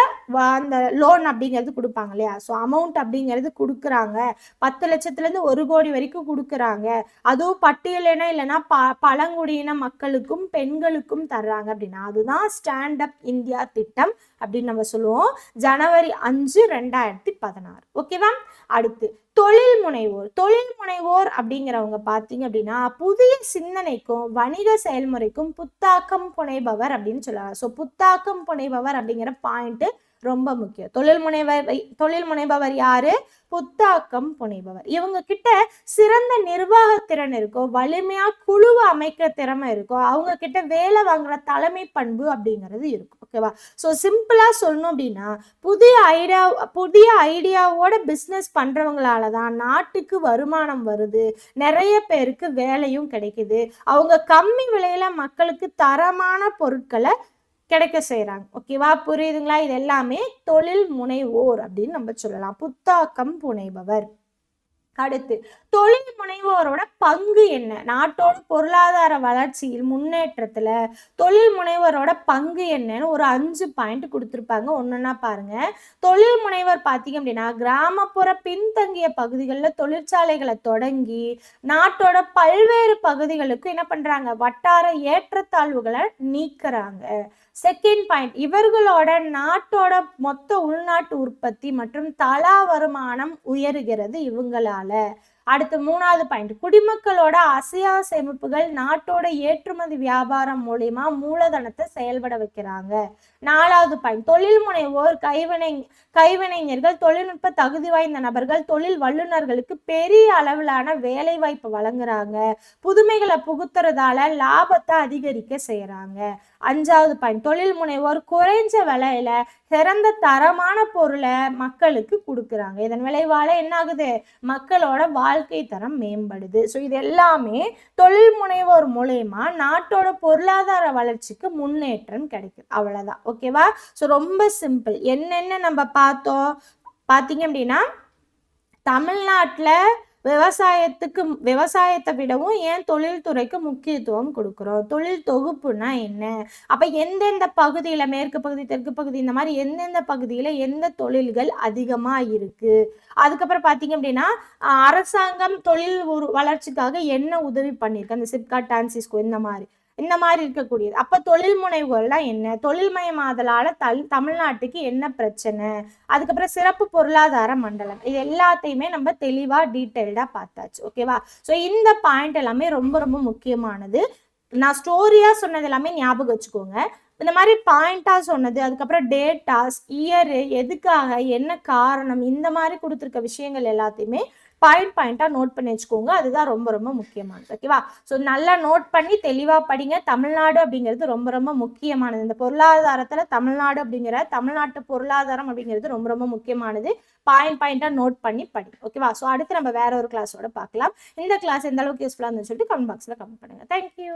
அந்த லோன் அப்படிங்கிறது கொடுப்பாங்க இல்லையா, ஸோ அமௌண்ட் அப்படிங்கிறது கொடுக்குறாங்க. 10 லட்சத்துல இருந்து 1 கோடி வரைக்கும் கொடுக்குறாங்க. அதுவும் பட்டியலின இல்லைன்னா பழங்குடியின மக்களுக்கும் பெண்களுக்கும் தர்றாங்க அப்படின்னா அதுதான் ஸ்டாண்ட் அப் இந்தியா திட்டம் அப்படின்னு நம்ம சொல்லுவோம். ஜனவரி 5, 2016. ஓகேவா? அடுத்து தொழில் முனைவோர் அப்படிங்கிறவங்க பார்த்தீங்க அப்படின்னா தொழில் சிந்தனைக்கும் வணிக செயல்முறைக்கும் புத்தாக்கம் புனைபவர் அப்படின்னு சொல்லலாம். ஸோ புத்தாக்கம் புனைபவர் அப்படிங்கிற பாயிண்ட் ரொம்ப முக்கியம். தொழில் முனைபவர் யாரு, புத்தாக்கம் புனைபவர். இவங்க கிட்ட சிறந்த நிர்வாக திறன் இருக்கும், வலிமையா குழுவை அமைக்க திறமை இருக்கும், அவங்க கிட்ட வேலை வாங்குற தலைமை பண்பு அப்படிங்கிறது இருக்கும். ஓகேவா? ஸோ சிம்பிளா சொல்லணும் அப்படின்னா புதிய ஐடியாவோட பிஸ்னஸ் பண்றவங்களால தான் நாட்டுக்கு வருமானம் வருது, நிறைய பேருக்கு வேலையும் கிடைக்குது, அவங்க கம்மி விலையில மக்களுக்கு தரமான பொருட்களை கிடைக்க செய்யறாங்க. ஓகேவா? புரியுதுங்களா? இது எல்லாமே தொழில் முனைவோர் அப்படின்னு நம்ம சொல்லலாம், புத்தாக்கம் புனைபவர். அடுத்து தொழில் முனைவோரோட பங்கு என்ன, நாட்டோட பொருளாதார வளர்ச்சியில் முன்னேற்றத்துல தொழில் முனைவோரோட பங்கு என்னன்னு ஒரு 5 பாயிண்ட் கொடுத்துருப்பாங்க. ஒன்னொன்னா பாருங்க. தொழில் முனைவர் பார்த்தீங்க அப்படின்னா கிராமப்புற பின்தங்கிய பகுதிகளில் தொழிற்சாலைகளை தொடங்கி நாட்டோட பல்வேறு பகுதிகளுக்கு என்ன பண்றாங்க, வட்டார ஏற்றத்தாழ்வுகளை நீக்கிறாங்க. செகண்ட் பாயிண்ட், இவர்களோட நாட்டோட மொத்த உள்நாட்டு உற்பத்தி மற்றும் தலா வருமானம் உயருகிறது இவங்களால. அடுத்து 3வது பாயிண்ட், குடிமக்களோட அசையா சேமிப்புகள் நாட்டோட ஏற்றுமதி வியாபாரம் மூலியமா மூலதனத்தை செயல்பட வைக்கிறாங்க. 4வது பாயிண்ட், தொழில் முனைவோர், கைவினைஞர்கள், தொழில்நுட்ப தகுதி வாய்ந்த நபர்கள், தொழில் வல்லுநர்களுக்கு பெரிய அளவிலான வேலை வாய்ப்பு வழங்குறாங்க. புதுமைகளை புகுத்துறதால லாபத்தை அதிகரிக்க செய்யறாங்க. 5வது பாயிண்ட், தொழில் முனைவோர் குறைஞ்ச விலையில சிறந்த தரமான பொருளை மக்களுக்கு கொடுக்குறாங்க. இதன் விளைவால என்ன ஆகுது, மக்களோட வாழ்க்கை தரம் மேம்படுது. ஸோ இது எல்லாமே தொழில் முனைவோர் மூலயமா நாட்டோட பொருளாதார வளர்ச்சிக்கு முன்னேற்றம் கிடைக்கும். அவ்வளவுதான். ஓகேவா? ஸோ ரொம்ப சிம்பிள். என்னென்ன நம்ம பார்த்தோம் பார்த்தீங்க அப்படின்னா, தமிழ்நாட்டில் விவசாயத்தை விடவும் ஏன் தொழில்துறைக்கு முக்கியத்துவம் கொடுக்குறோம், தொழில் தொகுப்புனா என்ன, அப்ப எந்தெந்த பகுதியில, மேற்கு பகுதி, தெற்கு பகுதி, இந்த மாதிரி எந்தெந்த பகுதியில எந்த தொழில்கள் அதிகமா இருக்கு, அதுக்கப்புறம் பாத்தீங்க அப்படின்னா அரசாங்கம் தொழில் வளர்ச்சிக்காக என்ன உதவி பண்ணிருக்கு, அந்த சிப்காட், டான்சிஸ்கோ, இந்த மாதிரி இருக்கக்கூடியது. அப்ப தொழில் முனைவோர்லாம் என்ன, தொழில்மயமாதலால தமிழ்நாட்டுக்கு என்ன பிரச்சனை, அதுக்கப்புறம் சிறப்பு பொருளாதார மண்டலம், இது எல்லாத்தையுமே நம்ம தெளிவா டீட்டெயில்டா பார்த்தாச்சு. ஓகேவா? ஸோ இந்த பாயிண்ட் எல்லாமே ரொம்ப ரொம்ப முக்கியமானது. நான் ஸ்டோரியா சொன்னது எல்லாமே ஞாபகம் வச்சுக்கோங்க. இந்த மாதிரி பாயிண்டா சொன்னது, அதுக்கப்புறம் டேட்டாஸ், இயரு, எதுக்காக, என்ன காரணம், இந்த மாதிரி கொடுத்துருக்க விஷயங்கள் எல்லாத்தையுமே பாயிண்டா நோட் பண்ணி வச்சுக்கோங்க. அதுதான் ரொம்ப ரொம்ப முக்கியமானது. ஓகேவா? ஸோ நல்லா நோட் பண்ணி தெளிவா படிங்க. தமிழ்நாடு அப்படிங்கிறது ரொம்ப ரொம்ப முக்கியமானது. இந்த பொருளாதாரத்துல தமிழ்நாட்டு பொருளாதாரம் அப்படிங்கிறது ரொம்ப ரொம்ப முக்கியமானது. பாயிண்டா நோட் பண்ணி படி. ஓகேவா? ஸோ அடுத்து நம்ம வேற ஒரு கிளாஸோட பார்க்கலாம். இந்த கிளாஸ் எந்த அளவுக்கு யூஸ்ஃபுல்லா இருந்துன்னு சொல்லிட்டு கமெண்ட் பாக்ஸ்ல கமெண்ட் பண்ணுங்க. தேங்க்யூ.